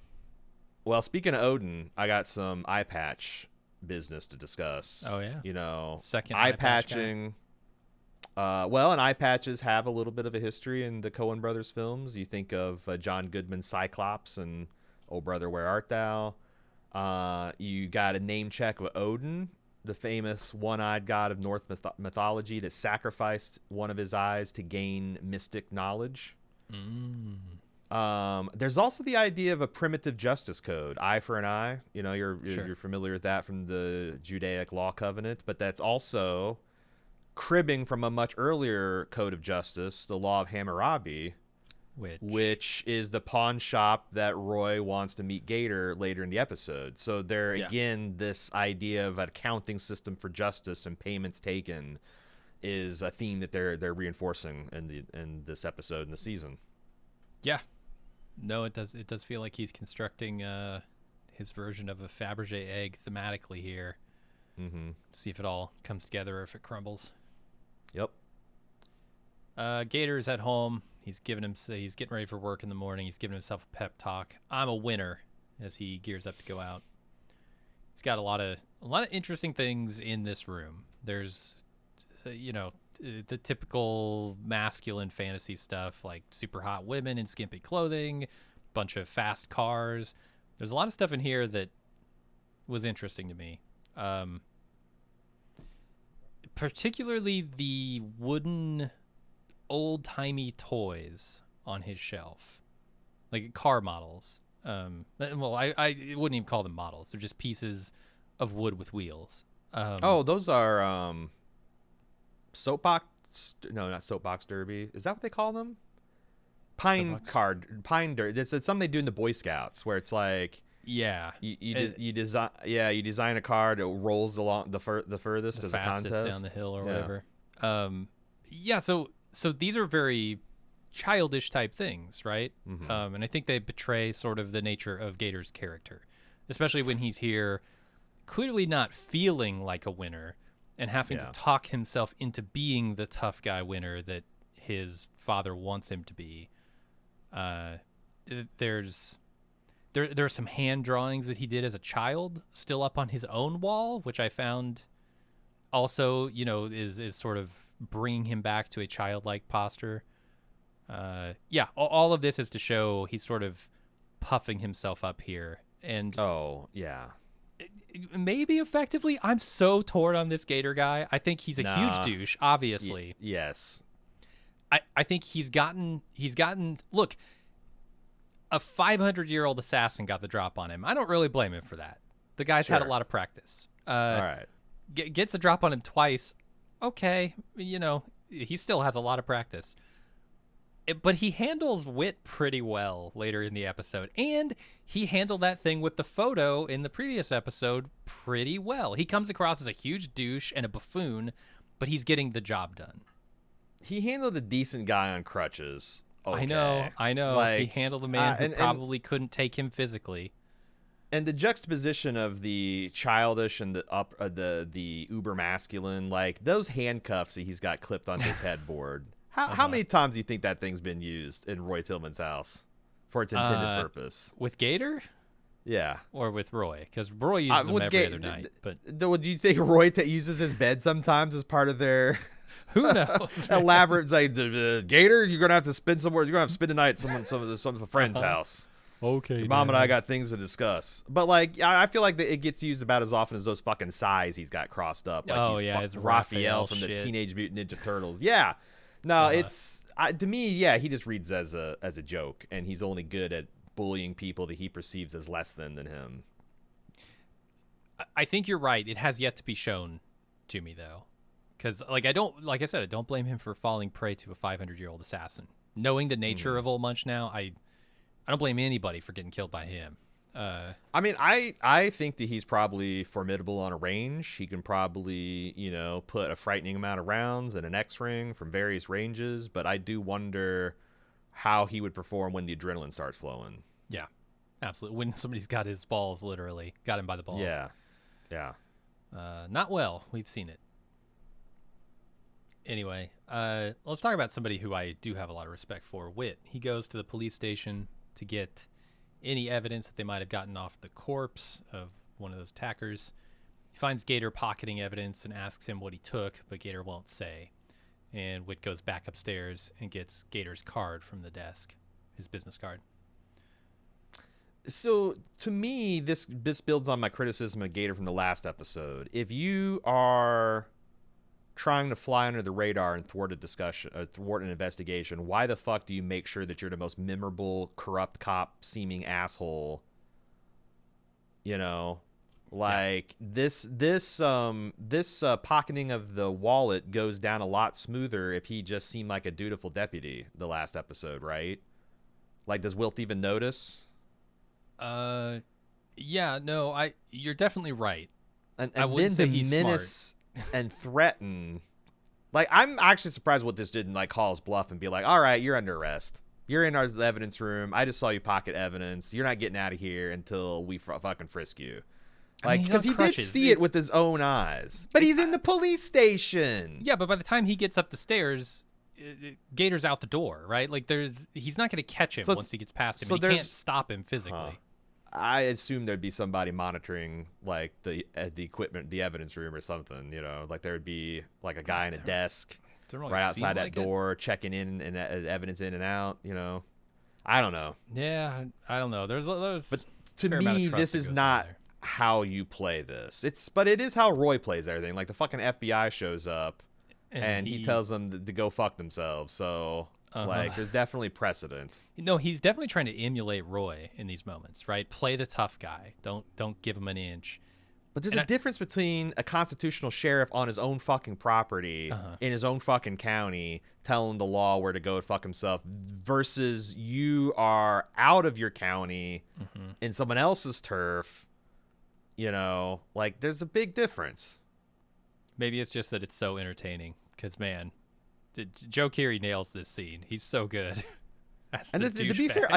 Well, speaking of Odin, I got some eye patch business to discuss. Oh yeah. You know, Second eye eye patch patching. And eye patches have a little bit of a history in the Coen brothers films. You think of John Goodman's Cyclops and Oh Brother, Where Art Thou? You got a name check of Odin, the famous one-eyed god of Norse mythology that sacrificed one of his eyes to gain mystic knowledge. There's also the idea of a primitive justice code, eye for an eye. You know, you're familiar with that from the Judaic law covenant, but that's also cribbing from a much earlier code of justice, the law of Hammurabi, which is the pawn shop that Roy wants to meet Gator later in the episode. So again, this idea of an accounting system for justice and payments taken is a theme that they're reinforcing in this episode in the season. Yeah. No, it does feel like he's constructing his version of a Fabergé egg thematically here. See if it all comes together or if it crumbles. Yep. Gator's at home. He's getting ready for work in the morning. He's giving himself a pep talk. I'm a winner as he gears up to go out. He's got a lot of interesting things in this room. There's the typical masculine fantasy stuff like super hot women in skimpy clothing, bunch of fast cars. There's a lot of stuff in here that was interesting to me. Particularly the wooden old-timey toys on his shelf, like car models. I wouldn't even call them models. They're just pieces of wood with wheels. Those are soapbox. No, not soapbox derby. Is that what they call them? Pine derby. It's something they do in the Boy Scouts where it's like you design a car that rolls along the furthest as a contest down the hill or whatever. So these are very childish type things, right? And I think they betray sort of the nature of Gator's character, especially when he's here clearly not feeling like a winner and having to talk himself into being the tough guy winner that his father wants him to be. There are some hand drawings that he did as a child still up on his own wall, which I found also, is sort of bringing him back to a childlike posture. All of this is to show he's sort of puffing himself up here. And maybe effectively. I'm so torn on this Gator guy. I think he's a huge douche, obviously. Yes. I think he's gotten look, a 500-year-old assassin got the drop on him. I don't really blame him for that. The guy's had a lot of practice. All right. Gets a drop on him twice. Okay, he still has a lot of practice. But he handles wit pretty well later in the episode. And he handled that thing with the photo in the previous episode pretty well. He comes across as a huge douche and a buffoon, but he's getting the job done. He handled a decent guy on crutches. Okay. I know. Like, he handled a man who probably couldn't take him physically. And the juxtaposition of the childish and the uber masculine, like those handcuffs that he's got clipped on his headboard. How many times do you think that thing's been used in Roy Tillman's house for its intended purpose? With Gator? Yeah. Or with Roy? Because Roy uses them every other night. But do you think Roy uses his bed sometimes as part of their who knows? elaborate like Gator? You're gonna have to spend somewhere. You're gonna have to spend the night at some of a friend's house. Okay. Your mom and I got things to discuss. But like, I feel like it gets used about as often as those fucking sighs he's got crossed up. Like it's Raphael from the Teenage Mutant Ninja Turtles. Yeah. No, it's to me. Yeah, he just reads as a joke, and he's only good at bullying people that he perceives as less than him. I think you're right. It has yet to be shown, Jimmy, though, because like I said, I don't blame him for falling prey to a 500-year-old assassin. Knowing the nature of Old Munch now, I don't blame anybody for getting killed by him. I mean, I think that he's probably formidable on a range. He can probably, put a frightening amount of rounds in an X-ring from various ranges, but I do wonder how he would perform when the adrenaline starts flowing. Yeah, absolutely. When somebody's got his balls, literally. Got him by the balls. Yeah. Not well. We've seen it. Anyway, let's talk about somebody who I do have a lot of respect for. Whit. He goes to the police station to get any evidence that they might have gotten off the corpse of one of those attackers. He finds Gator pocketing evidence and asks him what he took, but Gator won't say. And Whit goes back upstairs and gets Gator's card from the desk, his business card. So, to me, this builds on my criticism of Gator from the last episode. If you are trying to fly under the radar and thwart an investigation, why the fuck do you make sure that you're the most memorable, corrupt cop seeming asshole? This pocketing of the wallet goes down a lot smoother if he just seemed like a dutiful deputy the last episode, right? Like, does Wilt even notice? Yeah, no, you're definitely right. And I wouldn't then say the he's menace and threaten. Like, I'm actually surprised what this didn't call his bluff and be like, all right, you're under arrest. You're in our evidence room. I just saw you pocket evidence. You're not getting out of here until we fucking frisk you. Like, because he did see it with his own eyes. But he's in the police station. Yeah, but by the time he gets up the stairs, Gator's out the door, right? Like, he's not going to catch him once he gets past him. So he can't stop him physically. I assume there'd be somebody monitoring like the equipment, the evidence room or something, like there would be like a guy in a desk right outside that door checking in and evidence in and out, I don't know. Yeah, I don't know. But to me, this is not how you play this. But it is how Roy plays everything. Like the fucking FBI shows up and he tells them to go fuck themselves. So there's definitely precedent. No, he's definitely trying to emulate Roy in these moments, right? Play the tough guy. Don't give him an inch. But there's a difference between a constitutional sheriff on his own fucking property in his own fucking county telling the law where to go fuck himself versus you are out of your county in someone else's turf. There's a big difference. Maybe it's just that it's so entertaining because, man, Joe Keery nails this scene. He's so good. And to be fair,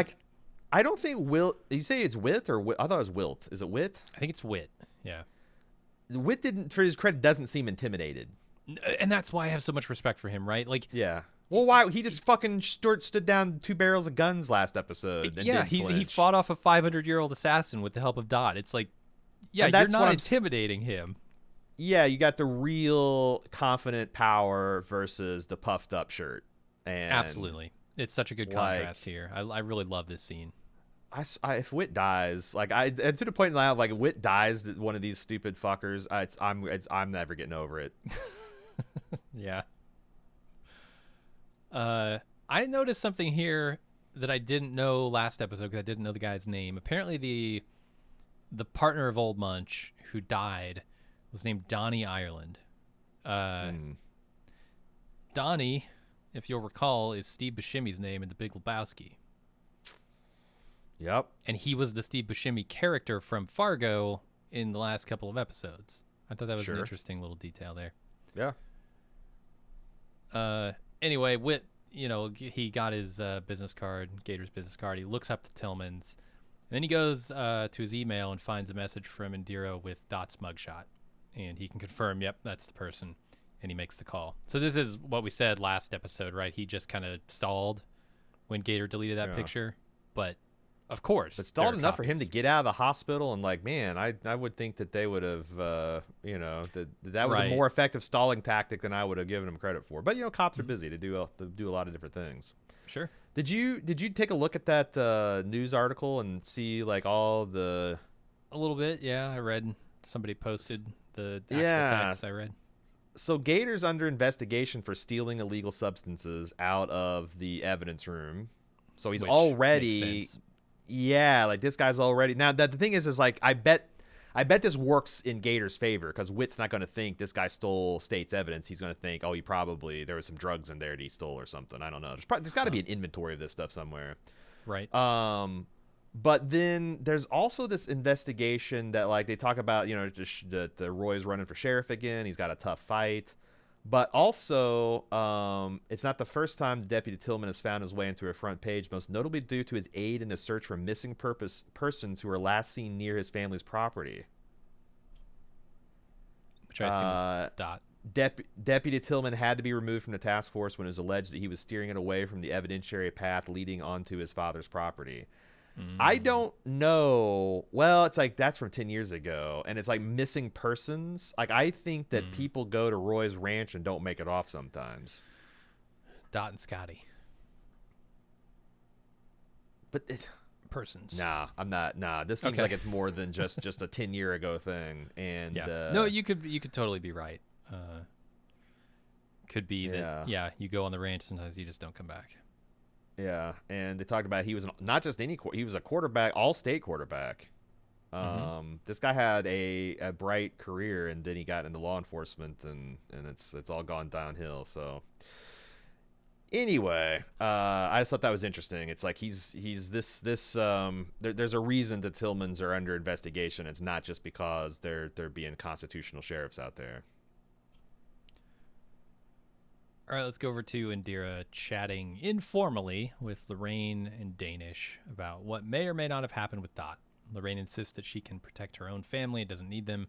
I don't think Wilt. You say it's Wit or Wit? I thought it was Wilt. Is it Wit? I think it's Wit. Yeah. Wit didn't, for his credit, doesn't seem intimidated. And that's why I have so much respect for him, right? Like, yeah. Well, why he just fucking stood down 2 barrels of guns last episode? And yeah, he fought off a 500-year-old assassin with the help of Dot. It's like, yeah, you're not intimidating him. Yeah, you got the real confident power versus the puffed up shirt. And absolutely. It's such a good contrast here. I really love this scene. If Wit dies, to the point now, if Wit dies, one of these stupid fuckers, I'm never getting over it. Yeah. I noticed something here that I didn't know last episode because I didn't know the guy's name. Apparently, the partner of Old Munch who died was named Donnie Ireland. Donnie, if you'll recall, is Steve Buscemi's name in The Big Lebowski. Yep. And he was the Steve Buscemi character from Fargo in the last couple of episodes. I thought that was an interesting little detail there. Yeah. Anyway, Whit, he got his business card, Gator's business card. He looks up the Tillmans. And then he goes to his email and finds a message from Indira with Dot's mugshot. And he can confirm, yep, that's the person. And he makes the call. So this is what we said last episode, right? He just kind of stalled when Gator deleted that picture. But, of course. But stalled enough for him to get out of the hospital. And, man, I would think that they would have, that was a more effective stalling tactic than I would have given him credit for. But, cops are busy to do a lot of different things. Sure. Did you take a look at that news article and see, all the... A little bit, yeah. I read somebody posted the actual text I read. So Gator's under investigation for stealing illegal substances out of the evidence room. So he's already, yeah, this guy's already. Now the thing is I bet I bet this works in Gator's favor because Whit's not going to think this guy stole state's evidence. He's going to think, oh, there was some drugs in there that he stole or something. I don't know. There's got to be an inventory of this stuff somewhere. Right. But then there's also this investigation that, like, they talk about, that Roy's running for sheriff again. He's got a tough fight. But also, it's not the first time Deputy Tillman has found his way into a front page, most notably due to his aid in a search for missing persons who were last seen near his family's property. Which I assume is Dot. Deputy Tillman had to be removed from the task force when it was alleged that he was steering it away from the evidentiary path leading onto his father's property. I don't know. Well, it's like that's from 10 years ago, and it's like missing persons. Like, I think that people go to Roy's ranch and don't make it off sometimes. Dot and Scotty. But persons. Nah, I'm not. Nah, this seems like it's more than just a 10-year ago thing. And no, you could totally be right. Could be that. Yeah, you go on the ranch, sometimes you just don't come back. Yeah, and they talked about he was not just he was a quarterback, all-state quarterback. This guy had a bright career, and then he got into law enforcement, and it's all gone downhill. So anyway, I just thought that was interesting. It's like he's there's a reason the Tillmans are under investigation. It's not just because they're being constitutional sheriffs out there. All right, let's go over to Indira chatting informally with Lorraine and Danish about what may or may not have happened with Dot. Lorraine insists that she can protect her own family and doesn't need them.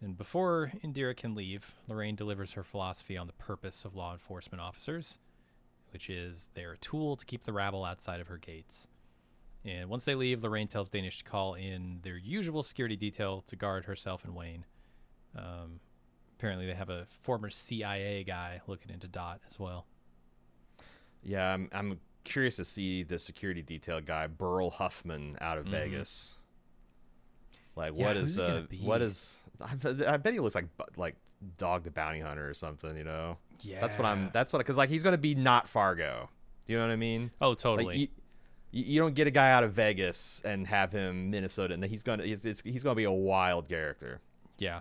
And before Indira can leave, Lorraine delivers her philosophy on the purpose of law enforcement officers, which is they're a tool to keep the rabble outside of her gates. And once they leave, Lorraine tells Danish to call in their usual security detail to guard herself and Wayne. Apparently they have a former CIA guy looking into Dot as well. Yeah, I'm curious to see the security detail guy, Burl Huffman, out of Vegas. Like, Yeah, what who's is he gonna be? I bet he looks like Dog the Bounty Hunter or something, Yeah. That's what because like he's gonna be not Fargo. You know what I mean? Oh, totally. Like, you don't get a guy out of Vegas and have him Minnesota, and he's gonna be a wild character. Yeah.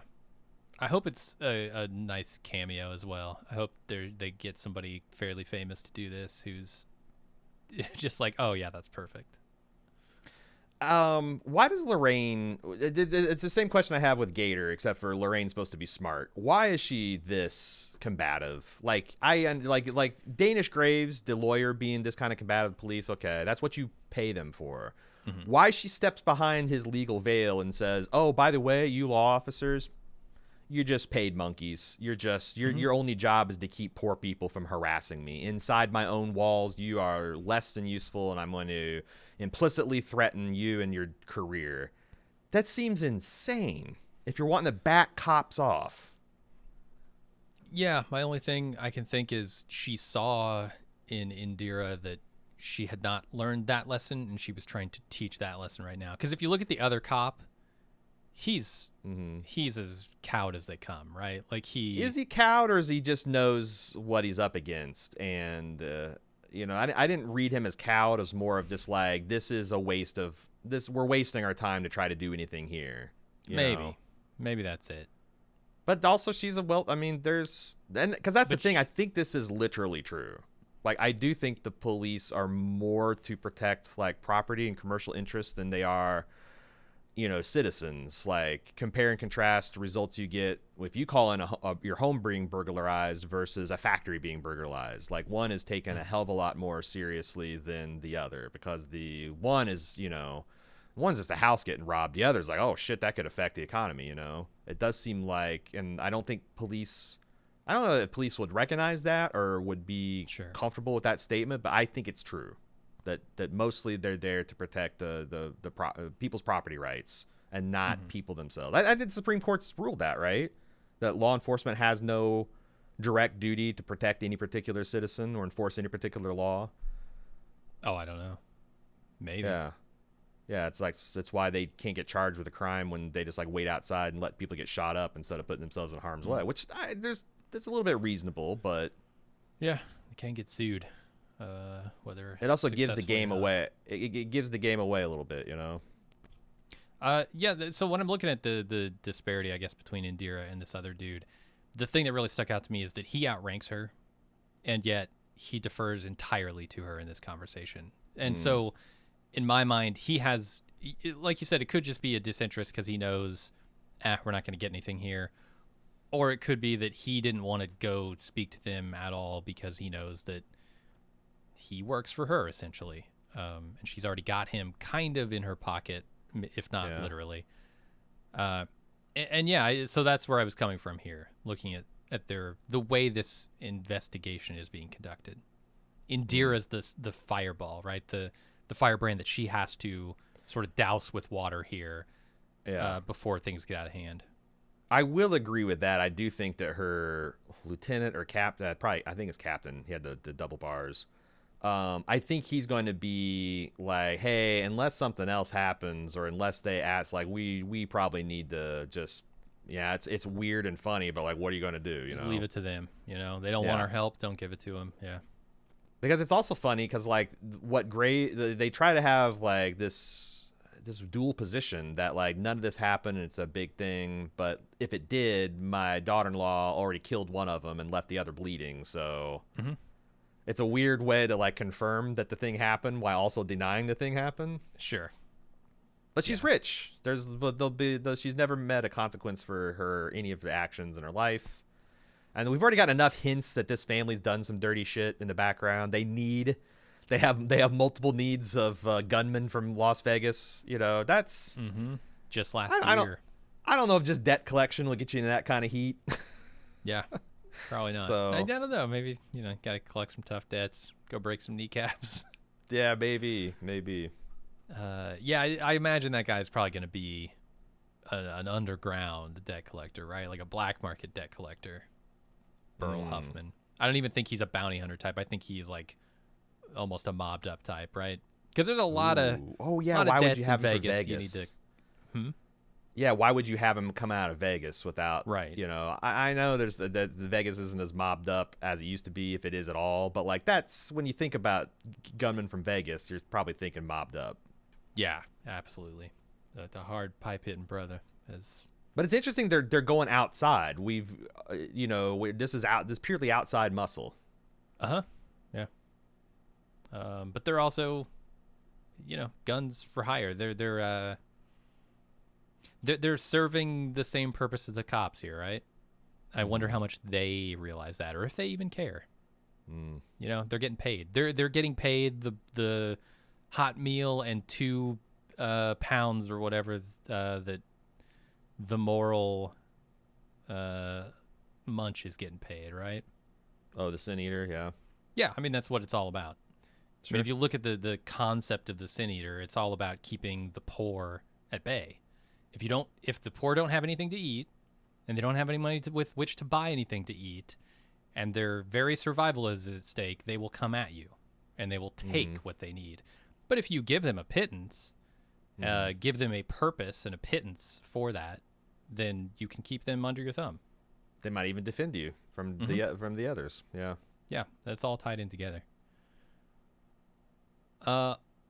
I hope it's a nice cameo as well. I hope they get somebody fairly famous to do this who's just like, oh yeah, that's perfect. Why does Lorraine? It's the same question I have with Gator, except for Lorraine's supposed to be smart. Why is she this combative? Like like Danish Graves, the lawyer, being this kind of combative police. Okay, that's what you pay them for. Why she steps behind his legal veil and says, "Oh, by the way, you law officers, you're just paid monkeys. Your only job is to keep poor people from harassing me. Inside my own walls, you are less than useful, and I'm going to implicitly threaten you and your career." That seems insane if you're wanting to back cops off. Yeah, my only thing I can think is she saw in Indira that she had not learned that lesson, and she was trying to teach that lesson right now. Because if you look at the other cop, he's as cowed as they come, right? Like is he cowed, or is he just knows what he's up against? And I didn't read him as cowed, as more of just like, this is a waste of this. We're wasting our time to try to do anything here. Maybe that's it. But also, she's because that's the thing. I think this is literally true. Like, I do think the police are more to protect like property and commercial interests than they are, citizens. Like, compare and contrast results you get if you call in your home being burglarized versus a factory being burglarized. Like, one is taken a hell of a lot more seriously than the other, because the one is, one's just a house getting robbed. The other's like, oh shit, that could affect the economy. It does seem like, and I don't know if police would recognize that or would be comfortable with that statement, but I think it's true. That mostly they're there to protect the people's property rights and not people themselves. I think the Supreme Court's ruled that, right? That law enforcement has no direct duty to protect any particular citizen or enforce any particular law. Oh, I don't know. Maybe. Yeah, it's why they can't get charged with a crime when they just like wait outside and let people get shot up instead of putting themselves in harm's way, which that's a little bit reasonable, but yeah, they can get sued. Whether it also gives the game away. It gives the game away a little bit, So when I'm looking at the disparity, I guess, between Indira and this other dude, the thing that really stuck out to me is that he outranks her, and yet he defers entirely to her in this conversation. And so, in my mind, he has, like you said, it could just be a disinterest because he knows, we're not going to get anything here. Or it could be that he didn't want to go speak to them at all because he knows that he works for her, essentially. And she's already got him kind of in her pocket, if not literally. So that's where I was coming from here, looking at the way this investigation is being conducted. Indira's the fireball, right? The firebrand that she has to sort of douse with water here before things get out of hand. I will agree with that. I do think that her lieutenant or captain, I think it's captain. He had the double bars. I think he's going to be like, hey, unless something else happens or unless they ask, like, we probably need to just, it's weird and funny, but like, what are you going to do? Just leave it to them. They don't want our help. Don't give it to them. Yeah. Because it's also funny because like they try to have like this dual position that like none of this happened and it's a big thing, but if it did, my daughter-in-law already killed one of them and left the other bleeding. So it's a weird way to like confirm that the thing happened while also denying the thing happened. Sure. But she's rich. She's never met a consequence for any of the actions in her life. And we've already gotten enough hints that this family's done some dirty shit in the background. They have multiple needs of gunmen from Las Vegas. That's just last year. I don't know if just debt collection will get you into that kind of heat. Yeah, probably not. So, I don't know. Maybe gotta collect some tough debts. Go break some kneecaps. Yeah, maybe. I imagine that guy's probably gonna be an underground debt collector, right? Like a black market debt collector. Burl Huffman. I don't even think he's a bounty hunter type. I think he's like almost a mobbed up type, right? Because there's a lot of why would you have him Vegas. for Vegas? You need to. Yeah, why would you have him come out of Vegas without? Right. I know there's the Vegas isn't as mobbed up as it used to be, if it is at all. But like that's when you think about gunmen from Vegas, you're probably thinking mobbed up. Yeah, absolutely. The hard pipe hitting brother is. But it's interesting they're going outside. This is purely outside muscle. Yeah. But they're also, guns for hire. They're serving the same purpose as the cops here, right? I wonder how much they realize that, or if they even care. They're getting paid. They're getting paid the hot meal and 2 pounds or whatever that the moral munch is getting paid, right? Oh, the Sin Eater, yeah. Yeah, I mean, that's what it's all about. Sure. I mean, if you look at the concept of the Sin Eater, it's all about keeping the poor at bay. If the poor don't have anything to eat, and they don't have any money with which to buy anything to eat, and their very survival is at stake, they will come at you, and they will take what they need. But if you give them a pittance, give them a purpose and a pittance for that, then you can keep them under your thumb. They might even defend you from the others. Yeah. Yeah, that's all tied in together.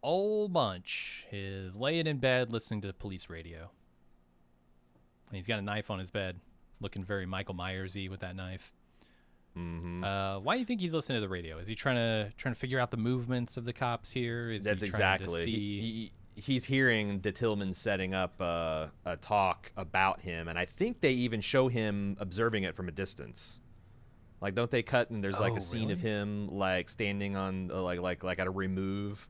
Old Bunch is laying in bed listening to the police radio. And he's got a knife on his bed, looking very Michael Myers-y with that knife. Why do you think he's listening to the radio? Is he trying to figure out the movements of the cops here? That's exactly. He's hearing the Tillmans setting up a talk about him, and I think they even show him observing it from a distance. Like, don't they cut and there's like a scene of him like standing on like at a remove.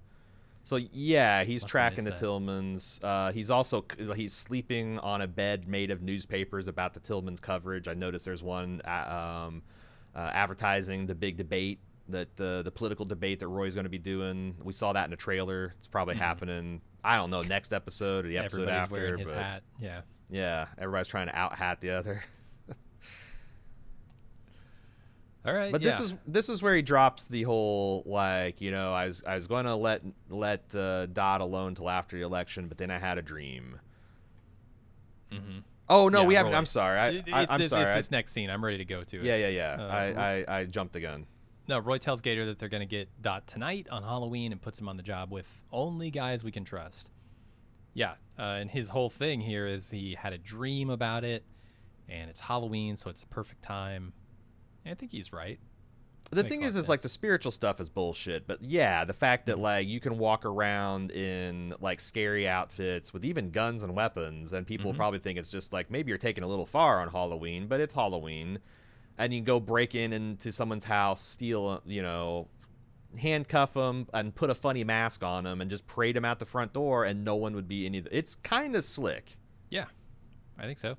So yeah, he's tracking the Tillmans. He's sleeping on a bed made of newspapers about the Tillmans coverage. I noticed there's one advertising the big debate that the political debate that Roy's going to be doing. We saw that in a trailer. It's probably happening. I don't know, next episode or the episode Everybody's after. Wearing his hat. Yeah. Yeah, everybody's trying to out hat the other. All right. But this is where he drops the whole I was going to let Dodd alone till after the election, but then I had a dream. Oh no, we haven't. I'm sorry. I'm sorry. It's this next scene. I'm ready to go to it. Yeah. I jumped the gun. No, Roy tells Gator that they're going to get Dot tonight on Halloween and puts him on the job with only guys we can trust. Yeah, and his whole thing here is he had a dream about it, and it's Halloween, so it's the perfect time. And I think he's right. The Makes thing a lot of is like sense. the spiritual stuff is bullshit, but yeah, the fact that Mhm. like you can walk around in like scary outfits with even guns and weapons, and people Mhm. probably think it's just like maybe you're taking a little far on Halloween, but it's Halloween, and you can go break into someone's house, steal, handcuff them and put a funny mask on them and just parade them out the front door, and no one would be any. It's kind of slick. Yeah, I think so.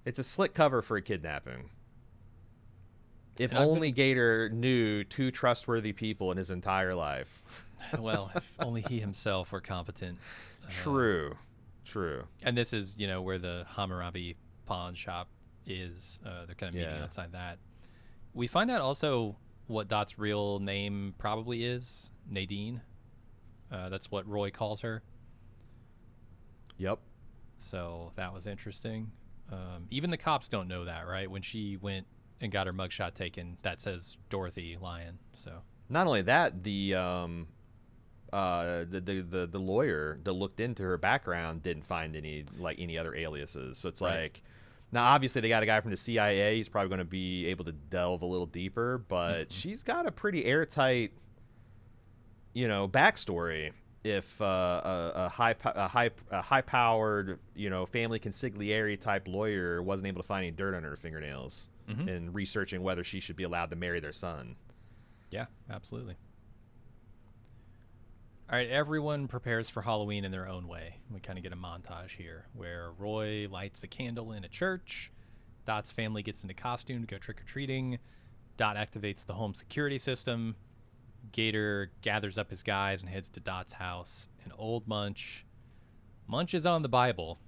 It's a slick cover for a kidnapping. If And I've only been Gator knew two trustworthy people in his entire life. well, if only he himself were competent. True. True. And this is, where the Hammurabi pawn shop is. They're kind of meeting Yeah. outside that. We find out also what Dot's real name probably is, Nadine. That's what Roy calls her. Yep. So that was interesting. Even the cops don't know that, right? When she went and got her mugshot taken, that says Dorothy Lyon. So Not only that, the lawyer that looked into her background didn't find any other aliases. So it's right. like, now obviously they got a guy from the CIA. He's probably going to be able to delve a little deeper, but Mhm. she's got a pretty airtight, backstory. If a high powered, family consigliere type lawyer wasn't able to find any dirt on her fingernails Mhm. in researching whether she should be allowed to marry their son. Yeah, absolutely. All right, everyone prepares for Halloween in their own way. We kind of get a montage here where Roy lights a candle in a church. Dot's family gets into costume to go trick or treating. Dot activates the home security system. Gator gathers up his guys and heads to Dot's house. And old Munch munches on the Bible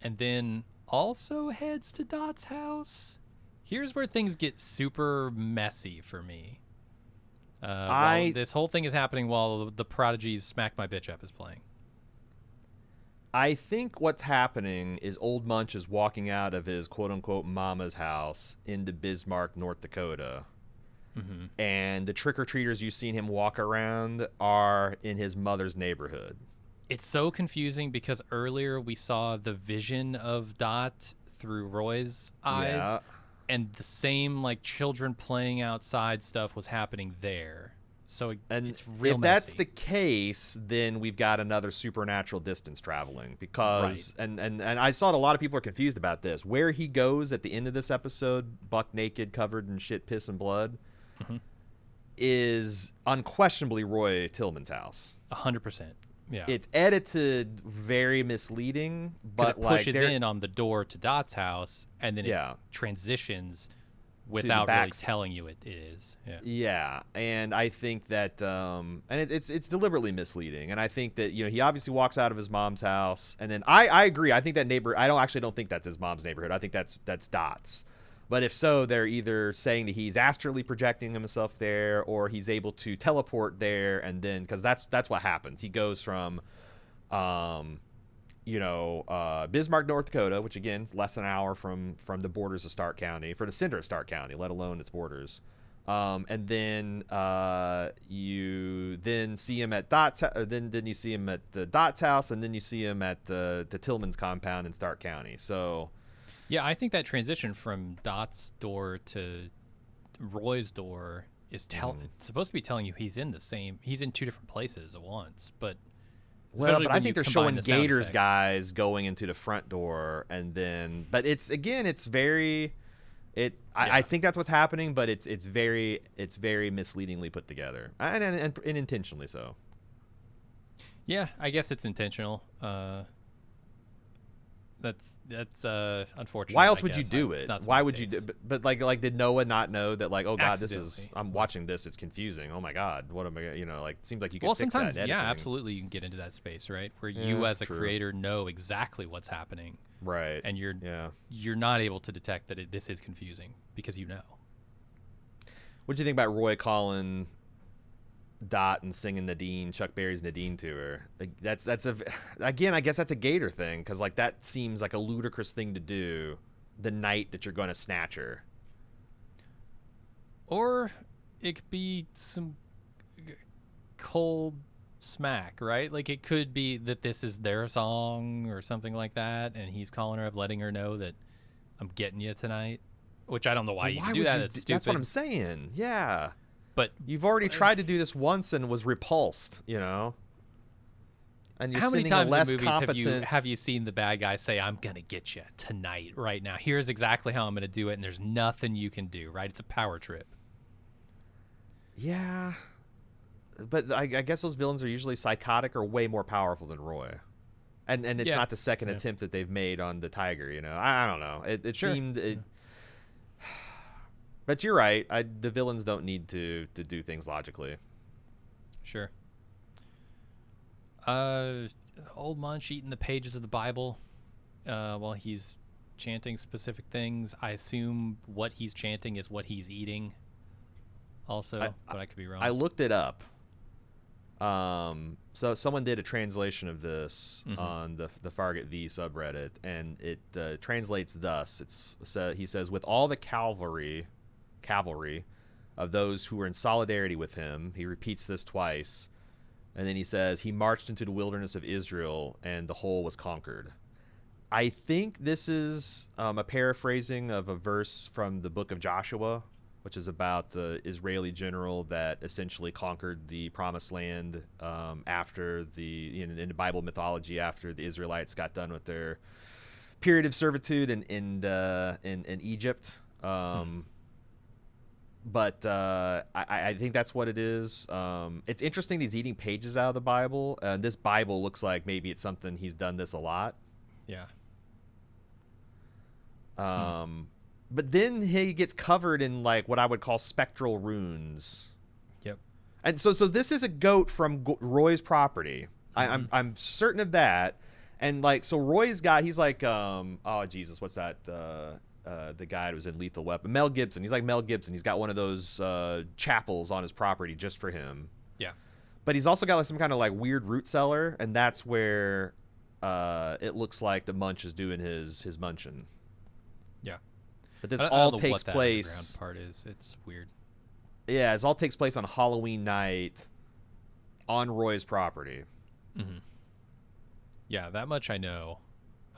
and then also heads to Dot's house. Here's where things get super messy for me. While I this whole thing is happening while the Prodigy's Smack My Bitch Up is playing. I think what's happening is Old Munch is walking out of his quote unquote mama's house into Bismarck, North Dakota. Mm-hmm. And the trick or treaters you've seen him walk around are in his mother's neighborhood. It's so confusing because earlier we saw the vision of Dot through Roy's eyes, Yeah. and the same like children playing outside stuff was happening there. So And it's real if messy. that's the case, then we've got another supernatural distance traveling because Right. and I saw that a lot of people are confused about this. Where he goes at the end of this episode, buck naked, covered in shit, piss, and blood, Mm-hmm. is unquestionably Roy Tillman's house. 100%. Yeah. It's edited very misleading, Because but it like pushes in on the door to Dot's house, and then yeah. it transitions without really telling you it is. Yeah. Yeah, and I think that it's deliberately misleading, and I think that he obviously walks out of his mom's house, and then I agree. I think that neighbor. I don't think that's his mom's neighborhood. I think that's Dot's. But if so, they're either saying that he's astrally projecting himself there, or he's able to teleport there, and then because that's what happens. He goes from, Bismarck, North Dakota, which again is less than an hour from the borders of Stark County, for the center of Stark County, let alone its borders. And then you then see him at Dot's. Then you see him at the Dot's house, and then you see him at the Tillman's compound in Stark County. So. Yeah, I think that transition from Dot's door to Roy's door is supposed to be telling you he's in two different places at once. But well, but I think they're showing the Gator's guys going into the front door, and then, but it's very, I think that's what's happening, but it's very misleadingly put together, and intentionally so. Yeah, I guess it's intentional. That's unfortunate. Why else would you do it? Why would you do? But like, did Noah not know that? Like, oh god, I'm watching this. It's confusing. Oh my god, what am I? Like, it seems like you could fix sometimes, that. Yeah, absolutely, you can get into that space, right, where you as a creator know exactly what's happening, right, and you're not able to detect that this is confusing because you know. What do you think about Roy calling Dot and singing Chuck Berry's Nadine to her? Like, again, I guess that's a Gator thing, because like that seems like a ludicrous thing to do the night that you're going to snatch her. Or it could be some cold smack, right? Like it could be that this is their song or something like that, and he's calling her up, letting her know that I'm getting you tonight. Which I don't know why you can do that. It's stupid. That's what I'm saying. Yeah. But you've already tried to do this once and was repulsed, you know? And you're how many sending times a less in movies competent... have you seen the bad guy say, I'm going to get you tonight, right now. Here's exactly how I'm going to do it, and there's nothing you can do, right? It's a power trip. Yeah. But I guess those villains are usually psychotic or way more powerful than Roy. And it's not the second attempt that they've made on the Tiger, you know? I don't know. It sure. seemed... But you're right. The villains don't need to do things logically. Sure. Old Munch eating the pages of the Bible while he's chanting specific things. I assume what he's chanting is what he's eating also, but I could be wrong. I looked it up. So someone did a translation of this on the Fargo V subreddit, and it translates thus. He says, with all the cavalry of those who were in solidarity with him, he repeats this twice, and then he says, he marched into the wilderness of Israel, and the whole was conquered. I think this is a paraphrasing of a verse from the book of Joshua, which is about the Israeli general that essentially conquered the Promised Land after in the Bible mythology, after the Israelites got done with their period of servitude in Egypt. But I think that's what it is. It's interesting he's eating pages out of the Bible. This Bible looks like maybe it's something he's done this a lot. Yeah. But then he gets covered in like what I would call spectral runes. Yep. And so this is a goat from Roy's property. I'm certain of that. And like, so Roy's got, he's like, oh Jesus, what's that? The guy who was in Lethal Weapon, Mel Gibson. He's like Mel Gibson. He's got one of those chapels on his property just for him. Yeah. But he's also got like some kind of like weird root cellar, and that's where it looks like the Munch is doing his munching. Yeah. But this all takes place. Underground part is, it's weird. Yeah, it all takes place on Halloween night on Roy's property. Mm-hmm. Yeah, that much I know.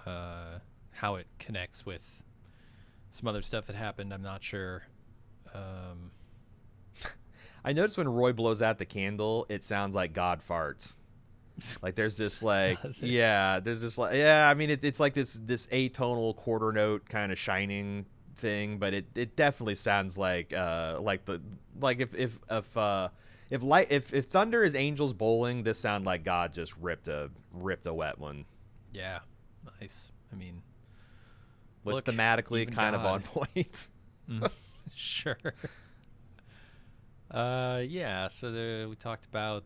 How it connects with some other stuff that happened, I'm not sure. I noticed when Roy blows out the candle, it sounds like God farts. Like there's this like, yeah, there's this like, yeah. I mean, it's like this atonal quarter note kind of shining thing, but it definitely sounds like if thunder is angels bowling, this sound like God just ripped a wet one. Yeah, nice. I mean, looks thematically kind of on point. Sure. Yeah. So we talked about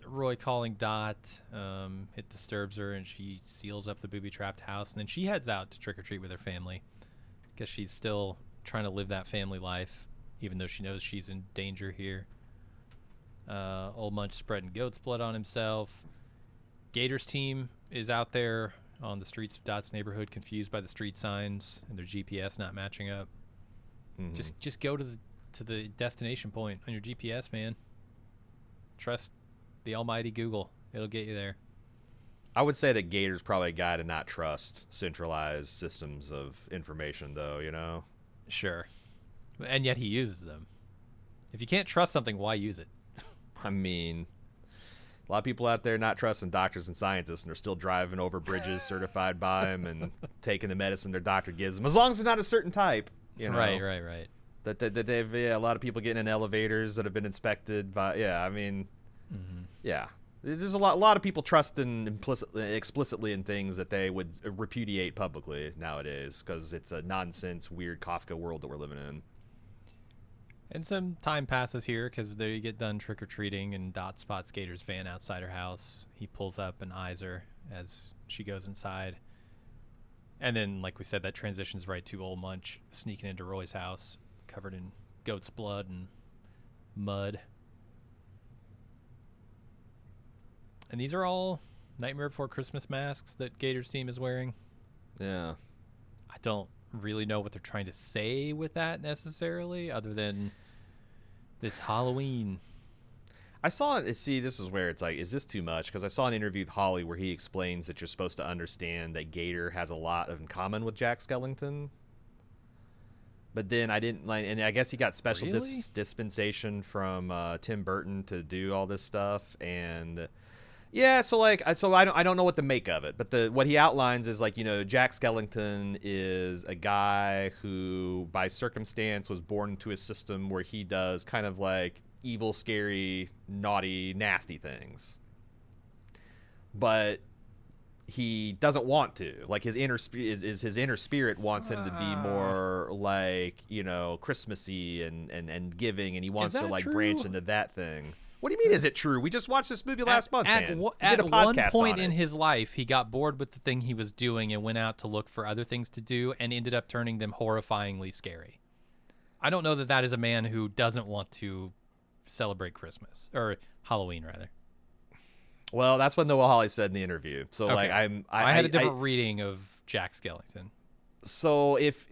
Roy calling Dot. It disturbs her, and she seals up the booby-trapped house, and then she heads out to trick-or-treat with her family. Guess she's still trying to live that family life, even though she knows she's in danger here. Old Munch spreading goat's blood on himself. Gator's team is out there on the streets of Dot's neighborhood, confused by the street signs and their GPS not matching up. Mm-hmm. Just go to the destination point on your GPS, man. Trust the almighty Google. It'll get you there. I would say that Gator's probably a guy to not trust centralized systems of information, though, you know? Sure. And yet he uses them. If you can't trust something, why use it? I mean, a lot of people out there not trusting doctors and scientists, and they're still driving over bridges certified by them and taking the medicine their doctor gives them, as long as it's not a certain type, you know? Right. That they've, a lot of people getting in elevators that have been inspected by, I mean, yeah. There's a lot of people trusting explicitly in things that they would repudiate publicly nowadays because it's a nonsense, weird Kafka world that we're living in. And some time passes here because they get done trick-or-treating, and Dot spots Gator's van outside her house. He pulls up and eyes her as she goes inside. And then, like we said, that transitions right to Old Munch sneaking into Roy's house, covered in goat's blood and mud. And these are all Nightmare Before Christmas masks that Gator's team is wearing. Yeah. I don't really know what they're trying to say with that necessarily, other than it's Halloween. I saw it. See, this is where it's like, is this too much? Because I saw an interview with Hawley where he explains that you're supposed to understand that Gator has a lot in common with Jack Skellington. But then I didn't like, and I guess he got special Really? dispensation from Tim Burton to do all this stuff, and yeah, so like, I don't know what to make of it. But what he outlines is like, Jack Skellington is a guy who, by circumstance, was born into a system where he does kind of like evil, scary, naughty, nasty things, but he doesn't want to. Like his inner spirit wants him to be more like, Christmassy and giving, and he wants to like branch into that thing. What do you mean? Is it true? We just watched this movie last month, man. At one point in his life, he got bored with the thing he was doing and went out to look for other things to do, and ended up turning them horrifyingly scary. I don't know that is a man who doesn't want to celebrate Christmas or Halloween, rather. Well, that's what Noah Hawley said in the interview. So okay. like I had a different reading of Jack Skellington. So if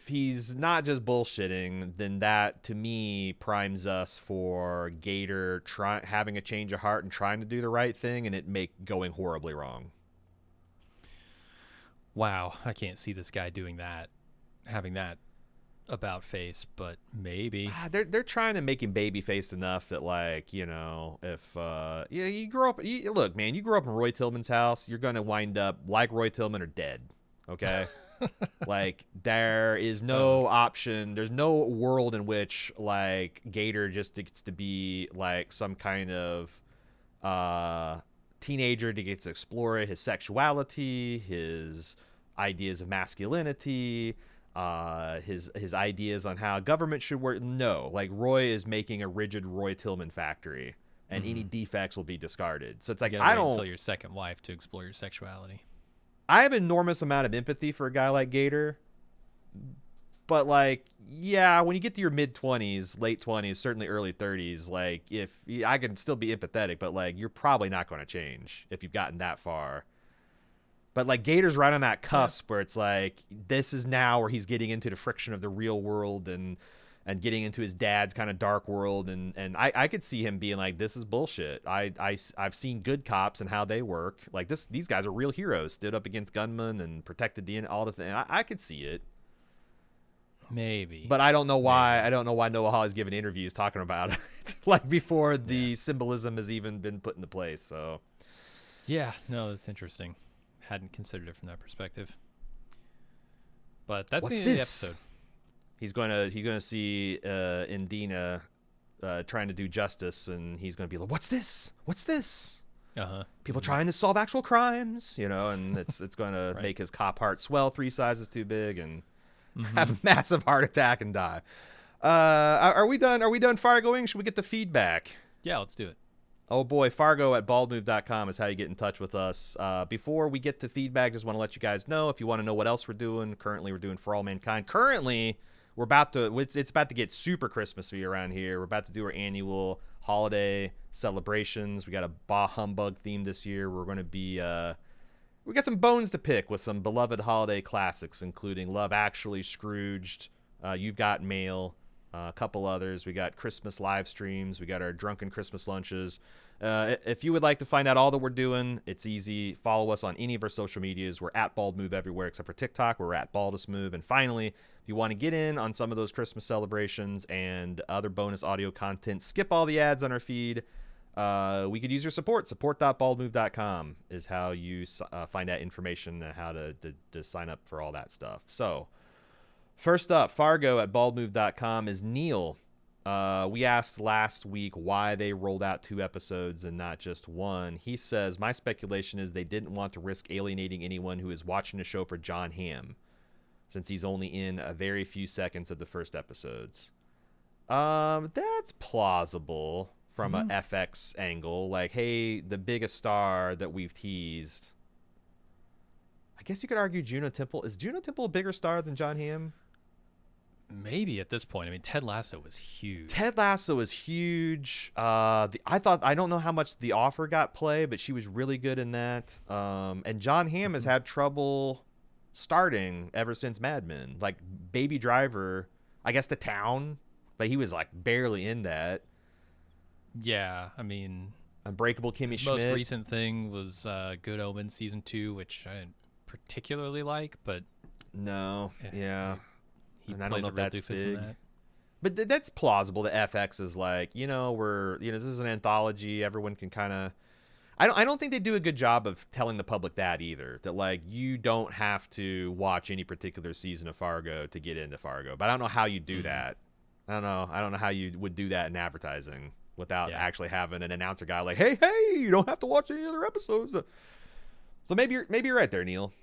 he's not just bullshitting, then that to me primes us for Gator having a change of heart and trying to do the right thing, and it going horribly wrong. Wow, I can't see this guy doing that, having that about face, but maybe they're trying to make him baby faced enough that like, if you grow up, look, man, you grew up in Roy Tillman's house, you're gonna wind up like Roy Tillman or dead. Okay. Like there is no option, there's no world in which like Gator just gets to be like some kind of teenager that gets to explore his sexuality, his ideas of masculinity, his ideas on how government should work. No, like Roy is making a rigid Roy Tillman factory, and any defects will be discarded. So it's like, I don't, until your second wife to explore your sexuality. I have an enormous amount of empathy for a guy like Gator, but like, yeah, when you get to your mid-20s, late 20s, certainly early 30s, like if I can still be empathetic, but like you're probably not going to change if you've gotten that far. But like Gator's right on that cusp where it's like, this is now where he's getting into the friction of the real world and getting into his dad's kind of dark world. And I could see him being like, this is bullshit. I've seen good cops and how they work. Like these guys are real heroes, stood up against gunmen and protected all the things. I could see it. Maybe. But I don't know why. I don't know why Noah Hawley's giving interviews talking about it like before the symbolism has even been put into place. So yeah, no, that's interesting. Hadn't considered it from that perspective. But that's the end of the episode. He's gonna see Indina trying to do justice, and he's gonna be like, "What's this? What's this?" People trying to solve actual crimes, and it's gonna right. make his cop heart swell 3 sizes too big and have a massive heart attack and die. Are we done? Are we done Fargoing? Should we get the feedback? Yeah, let's do it. Oh boy, Fargo at baldmove.com is how you get in touch with us. Before we get to feedback, just want to let you guys know, if you want to know what else we're doing, currently we're doing For All Mankind. Currently, it's about to get super Christmassy around here. We're about to do our annual holiday celebrations. We got a Bah Humbug theme this year. We're going to be, we got some bones to pick with some beloved holiday classics, including Love Actually, Scrooged, You've Got Mail, a couple others. We got Christmas live streams. We got our drunken Christmas lunches. If you would like to find out all that we're doing, it's easy. Follow us on any of our social medias. We're at Bald Move everywhere except for TikTok. We're at Baldest Move. And finally, if you want to get in on some of those Christmas celebrations and other bonus audio content, skip all the ads on our feed. We could use your support. Support.baldmove.com is how you find out information and how to sign up for all that stuff. So, first up, Fargo at baldmove.com is Neil. We asked last week why they rolled out 2 episodes and not just 1. He says, my speculation is they didn't want to risk alienating anyone who is watching the show for John Hamm, since he's only in a very few seconds of the first episodes. That's plausible from a FX angle. Like, hey, the biggest star that we've teased. I guess you could argue Juno Temple. Is Juno Temple a bigger star than John Hamm? Maybe at this point. I mean, Ted Lasso was huge. I don't know how much The Offer got play, but she was really good in that. And John Hamm has had trouble starting ever since Mad Men. Like Baby Driver, I guess The Town, but he was like barely in that. Yeah, I mean, Unbreakable Kimmy his Schmidt. most recent thing was Good Omens season 2, which I didn't particularly like, but No, yeah. he And I don't plays know a if real that's doofus in big. that. But that's plausible. The FX is like, this is an anthology. Everyone can kind of. I don't think they do a good job of telling the public that either. That like you don't have to watch any particular season of Fargo to get into Fargo. But I don't know how you do that. I don't know. I don't know how you would do that in advertising without actually having an announcer guy like, hey, you don't have to watch any other episodes. So maybe you're right there, Neil.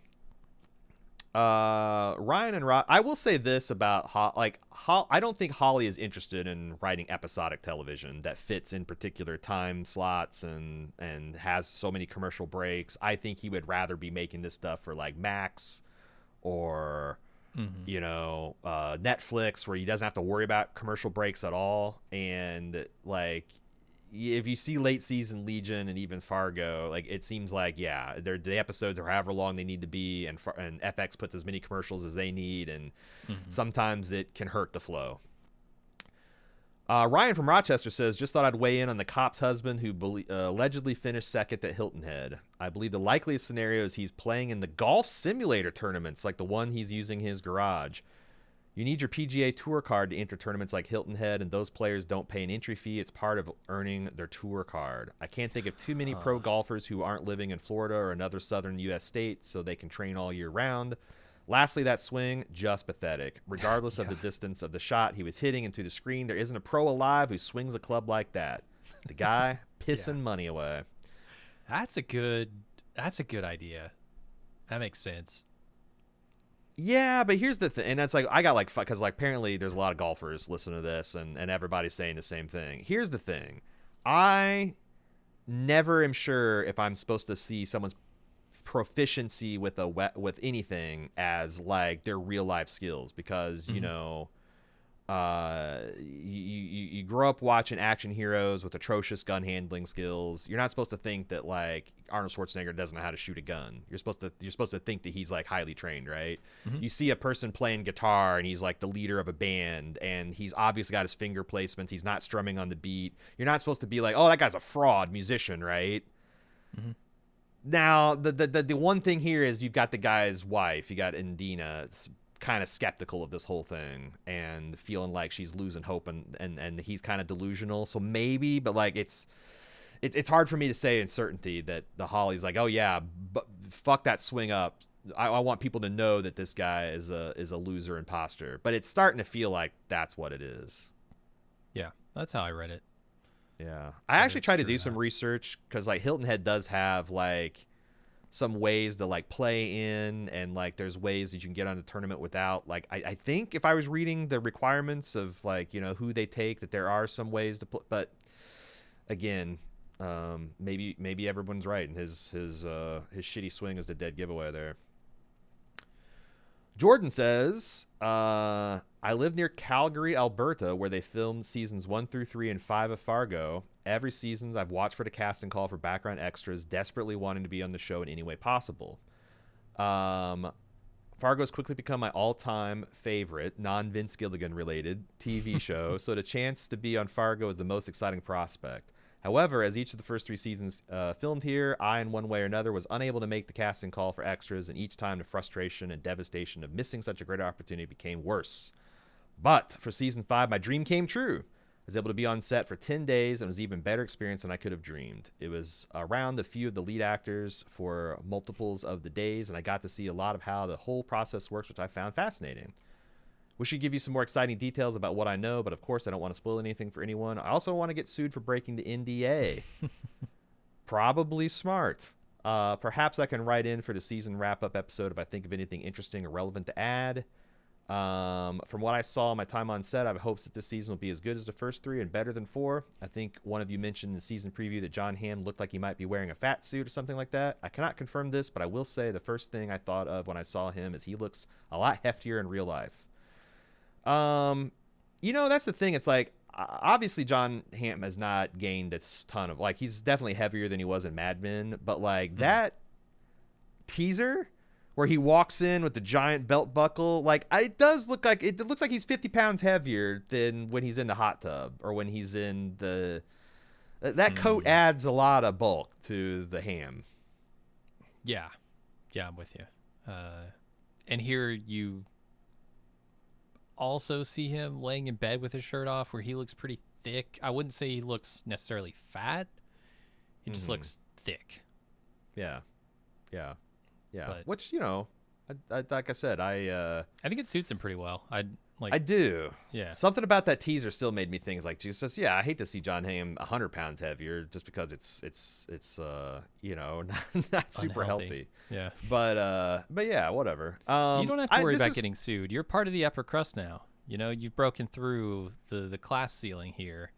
Ryan and Rob, I will say this about I don't think Hawley is interested in writing episodic television that fits in particular time slots and has so many commercial breaks. I think he would rather be making this stuff for like Max or Netflix, where he doesn't have to worry about commercial breaks at all. And like, if you see late season Legion and even Fargo, like it seems like the episodes are however long they need to be, and FX puts as many commercials as they need, and sometimes it can hurt the flow. Ryan from Rochester says, just thought I'd weigh in on the cop's husband who allegedly finished second at Hilton Head. I believe the likeliest scenario is he's playing in the golf simulator tournaments like the one he's using in his garage. You need your PGA Tour card to enter tournaments like Hilton Head, and those players don't pay an entry fee. It's part of earning their tour card. I can't think of too many pro golfers who aren't living in Florida or another southern U.S. state, so they can train all year round. Lastly, that swing, just pathetic. Regardless of the distance of the shot he was hitting into the screen, there isn't a pro alive who swings a club like that. The guy pissing money away. That's a good idea. That makes sense. Yeah, but here's the thing, and that's like I got like because like apparently there's a lot of golfers listening to this, and everybody's saying the same thing. Here's the thing, I never am sure if I'm supposed to see someone's proficiency with anything as like their real life skills, because you grow up watching action heroes with atrocious gun handling skills. You're not supposed to think that like Arnold Schwarzenegger doesn't know how to shoot a gun. You're supposed to think that he's like highly trained, right? You see a person playing guitar and he's like the leader of a band and he's obviously got his finger placements. He's not strumming on the beat. You're not supposed to be like, oh, that guy's a fraud musician, right? Now, the one thing here is you've got the guy's wife. You got Indina, kind of skeptical of this whole thing and feeling like she's losing hope, and he's kind of delusional. So maybe, but like it's hard for me to say in certainty that the Hawley's like, oh yeah, but fuck that swing up. I want people to know that this guy is a loser imposter. But it's starting to feel like that's what it is. Yeah, that's how I read it. Yeah, I actually tried to do some research because like Hilton Head does have like some ways to like play in, and like there's ways that you can get on a tournament without like I think if I was reading the requirements of like who they take, that there are some ways to put, but again, maybe everyone's right and his shitty swing is the dead giveaway there. Jordan says, I live near Calgary, Alberta, where they filmed seasons 1 through 3 and 5 of Fargo. Every season, I've watched for the casting call for background extras, desperately wanting to be on the show in any way possible. Fargo's quickly become my all-time favorite, non-Vince Gilligan related TV show, so the chance to be on Fargo is the most exciting prospect. However, as each of the first 3 seasons filmed here, I, in one way or another, was unable to make the casting call for extras, and each time the frustration and devastation of missing such a great opportunity became worse. But for season 5, my dream came true. I was able to be on set for 10 days, and it was an even better experience than I could have dreamed. It was around a few of the lead actors for multiples of the days, and I got to see a lot of how the whole process works, which I found fascinating. Wish I could give you some more exciting details about what I know, but of course I don't want to spoil anything for anyone. I also want to get sued for breaking the NDA. Probably smart. Perhaps I can write in for the season wrap-up episode if I think of anything interesting or relevant to add. From what I saw in my time on set, I have hopes that this season will be as good as the first 3 and better than 4. I think one of you mentioned in the season preview that John Hamm looked like he might be wearing a fat suit or something like that. I cannot confirm this, but I will say the first thing I thought of when I saw him is he looks a lot heftier in real life. That's the thing. It's like, obviously John Hamm has not gained a ton of, like, he's definitely heavier than he was in Mad Men, but like that teaser where he walks in with the giant belt buckle, like it looks like he's 50 pounds heavier than when he's in the hot tub or when he's in the That coat adds a lot of bulk to the ham. Yeah, I'm with you. And here you also see him laying in bed with his shirt off, where he looks pretty thick. I wouldn't say he looks necessarily fat. He just looks thick. Yeah. But, which, you know, I like I said, I think it suits him pretty well. I do. Yeah. Something about that teaser still made me think like Jesus. Yeah, I hate to see John Hamm 100 pounds heavier just because it's you know not super Unhealthy. healthy. Yeah. But yeah, whatever. You don't have to worry about getting sued. You're part of the upper crust now. You know, you've broken through the class ceiling here.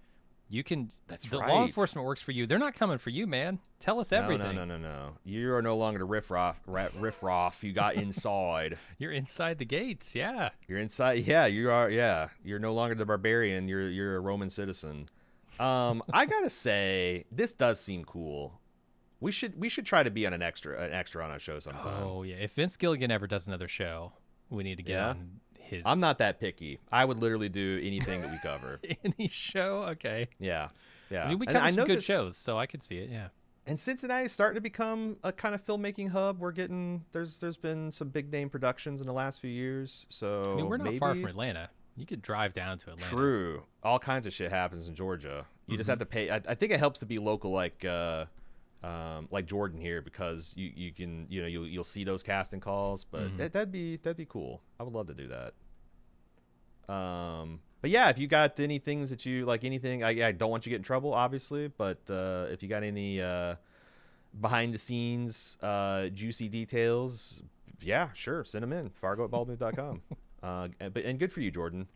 You can. That's the right. law enforcement works for you. They're not coming for you, man. Tell us everything. No. You are no longer the riff-raff. You got inside. You're inside the gates. Yeah. You're inside. Yeah, you are. Yeah, you're no longer the barbarian. You're a Roman citizen. I gotta say, this does seem cool. We should try to be on an extra on our show sometime. Oh yeah. If Vince Gilligan ever does another show, we need to get on his. I'm not that picky. I would literally do anything that we cover. Any show, okay. Yeah. I mean, we cover some good shows, so I could see it. Yeah. And Cincinnati is starting to become a kind of filmmaking hub. We're getting there's been some big name productions in the last few years. So I mean, we're not far from Atlanta. You could drive down to Atlanta. True. All kinds of shit happens in Georgia. You just have to pay. I think it helps to be local, like Jordan here, because you can you'll see those casting calls. But that'd be cool. I would love to do that. But yeah, if you got any things that you like, anything, I don't want you to get in trouble, obviously. But if you got any behind the scenes juicy details, yeah, sure, send them in. Fargo@baldmove.com. And good for you, Jordan.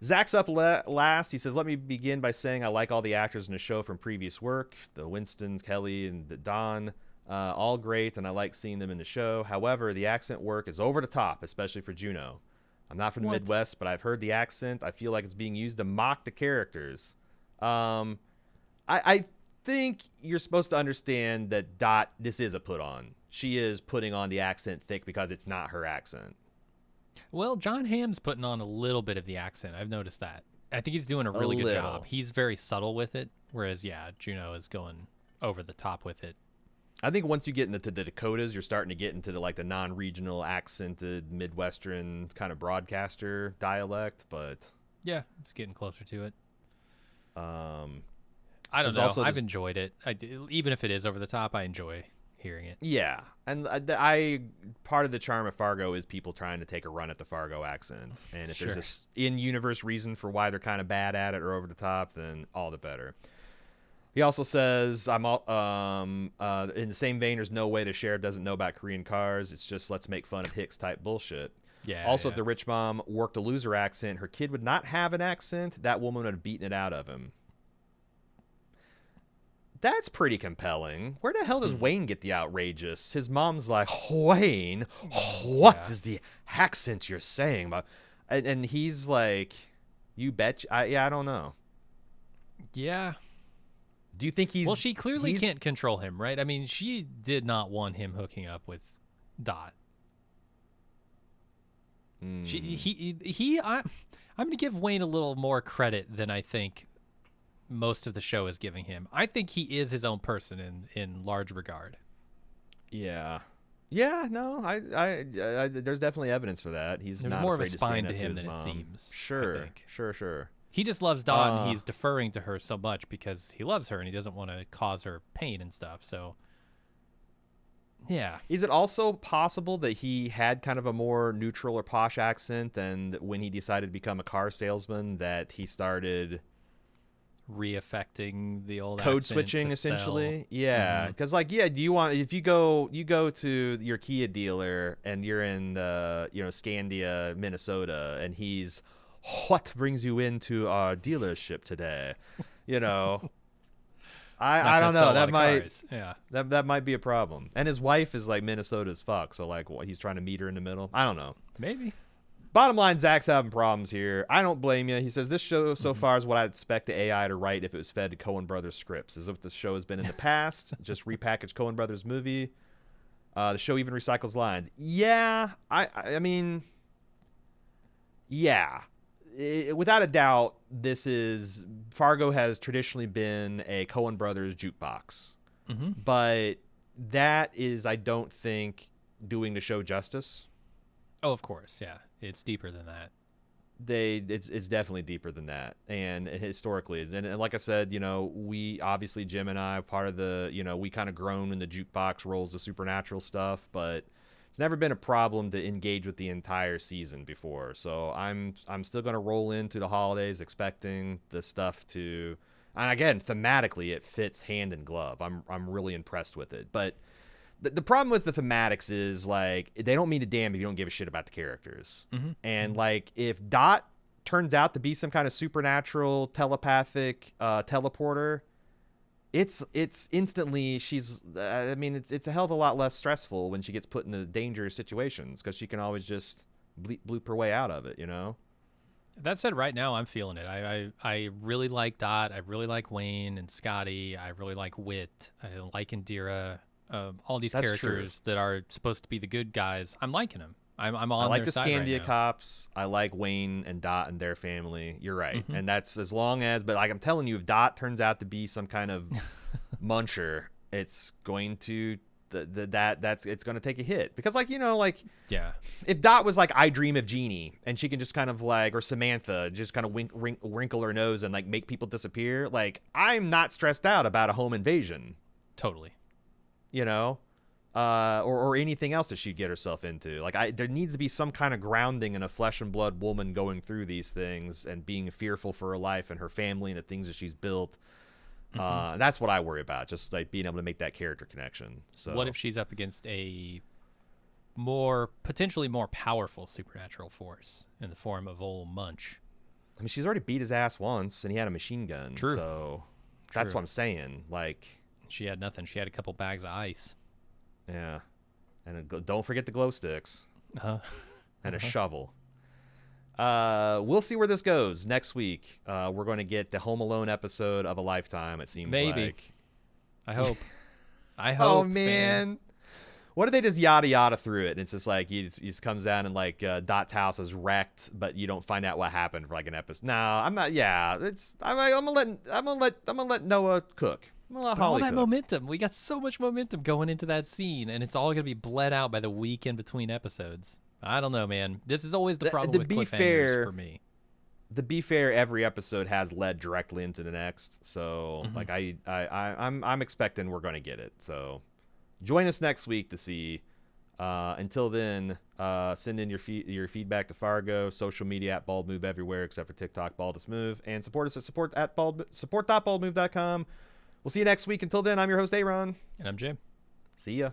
Zach's up last. He says, let me begin by saying I like all the actors in the show from previous work. The Winston, Kelly, and the Don, all great, and I like seeing them in the show. However, the accent work is over the top, especially for Juno. I'm not from the Midwest, but I've heard the accent. I feel like it's being used to mock the characters. I think you're supposed to understand that Dot, this is a put on. She is putting on the accent thick because it's not her accent. Well, John Hamm's putting on a little bit of the accent. I've noticed that. I think he's doing a really good job. He's very subtle with it, whereas, yeah, Juno is going over the top with it. I think once you get into the Dakotas, you're starting to get into the non-regional accented Midwestern kind of broadcaster dialect, but yeah, it's getting closer to it. I don't know. I've enjoyed it. Even if it is over the top, I enjoy hearing it. Yeah, and I part of the charm of Fargo is people trying to take a run at the Fargo accent, and if there's a in-universe reason for why they're kind of bad at it or over the top, then all the better. He also says, "I'm in the same vein. There's no way the sheriff doesn't know about Korean cars. It's just let's make fun of Hicks type bullshit." Yeah. Also, if the rich mom worked a loser accent, her kid would not have an accent. That woman would have beaten it out of him. That's pretty compelling. Where the hell does Wayne get the outrageous? His mom's like, Wayne, what is the accent you're saying? And he's like, you bet. I don't know. Yeah. Do you think he's... Well, she clearly can't control him, right? I mean, she did not want him hooking up with Dot. I'm going to give Wayne a little more credit than I think most of the show is giving him. I think he is his own person in large regard. Yeah. No, I there's definitely evidence for that. There's not more of a spine to him than it seems. Sure. He just loves Dot, and he's deferring to her so much because he loves her and he doesn't want to cause her pain and stuff. So, yeah. Is it also possible that he had kind of a more neutral or posh accent, and when he decided to become a car salesman, that he started reaffecting the old code switching essentially? Sell. Yeah, because do you want, if you go to your Kia dealer and you're in Scandia, Minnesota, and he's, what brings you into our dealership today? I don't know. That might be a problem. And his wife is like Minnesota as fuck, so he's trying to meet her in the middle. I don't know. Maybe. Bottom line, Zach's having problems here. I don't blame you. He says this show so far is what I'd expect the AI to write if it was fed to Coen Brothers scripts. As if the show has been in the past, just repackaged Coen Brothers movie. The show even recycles lines. Yeah, I mean, yeah. without a doubt, Fargo has traditionally been a Coen Brothers jukebox, but that is, I don't think, doing the show justice. Oh, of course, yeah, it's deeper than that. It's definitely deeper than that, and historically, and like I said, we obviously, Jim and I, part of the, we kind of grown in the jukebox roles of supernatural stuff, but it's never been a problem to engage with the entire season before. So I'm still gonna roll into the holidays expecting the stuff to, and again, thematically, it fits hand in glove. I'm really impressed with it, but the problem with the thematics is, like, they don't mean a damn if you don't give a shit about the characters. And like, if Dot turns out to be some kind of supernatural telepathic teleporter, it's instantly, it's a hell of a lot less stressful when she gets put into dangerous situations, because she can always just bloop her way out of it. That said, right now I'm feeling it. I really like Dot. I really like Wayne and Scotty. I really like Wit. I like Indira. All these characters that are supposed to be the good guys, I'm liking them. I'm on I like their the side Scandia right now. cops. I like Wayne and Dot and their family. You're right, and that's as long as. But like, I'm telling you, if Dot turns out to be some kind of muncher, it's going to it's going to take a hit, because, like, Yeah, if Dot was like I Dream of Jeannie, and she can just kind of like, or Samantha, just kind of wrinkle her nose and like make people disappear, like, I'm not stressed out about a home invasion. totally. Or anything else that she'd get herself into. Like, there needs to be some kind of grounding in a flesh and blood woman going through these things and being fearful for her life and her family and the things that she's built. That's what I worry about, just like being able to make that character connection. So What if she's up against a potentially more powerful supernatural force in the form of old Munch? I mean, she's already beat his ass once, and he had a machine gun. True. So that's what I'm saying. Like, she had nothing. She had a couple bags of ice. Yeah, and don't forget the glow sticks and a shovel. We'll see where this goes next week. We're going to get the Home Alone episode of a lifetime, it seems like. I hope. Oh, man. What if they just yada yada through it, and it's just like he just comes down and like Dot's house is wrecked, but you don't find out what happened for like an episode. No, I'm not. Yeah, I'm gonna let Noah cook. All that momentum. We got so much momentum going into that scene, and it's all going to be bled out by the week in between episodes. I don't know, man. This is always the problem with cliffhangers for me. To be fair, every episode has led directly into the next. So, like, I'm expecting we're going to get it. So, join us next week to see. Until then, send in your feedback to Fargo, social media at Bald Move everywhere except for TikTok, Baldest Move, and support us at support.baldmove.com. We'll see you next week. Until then, I'm your host, A.Ron. And I'm Jim. See ya.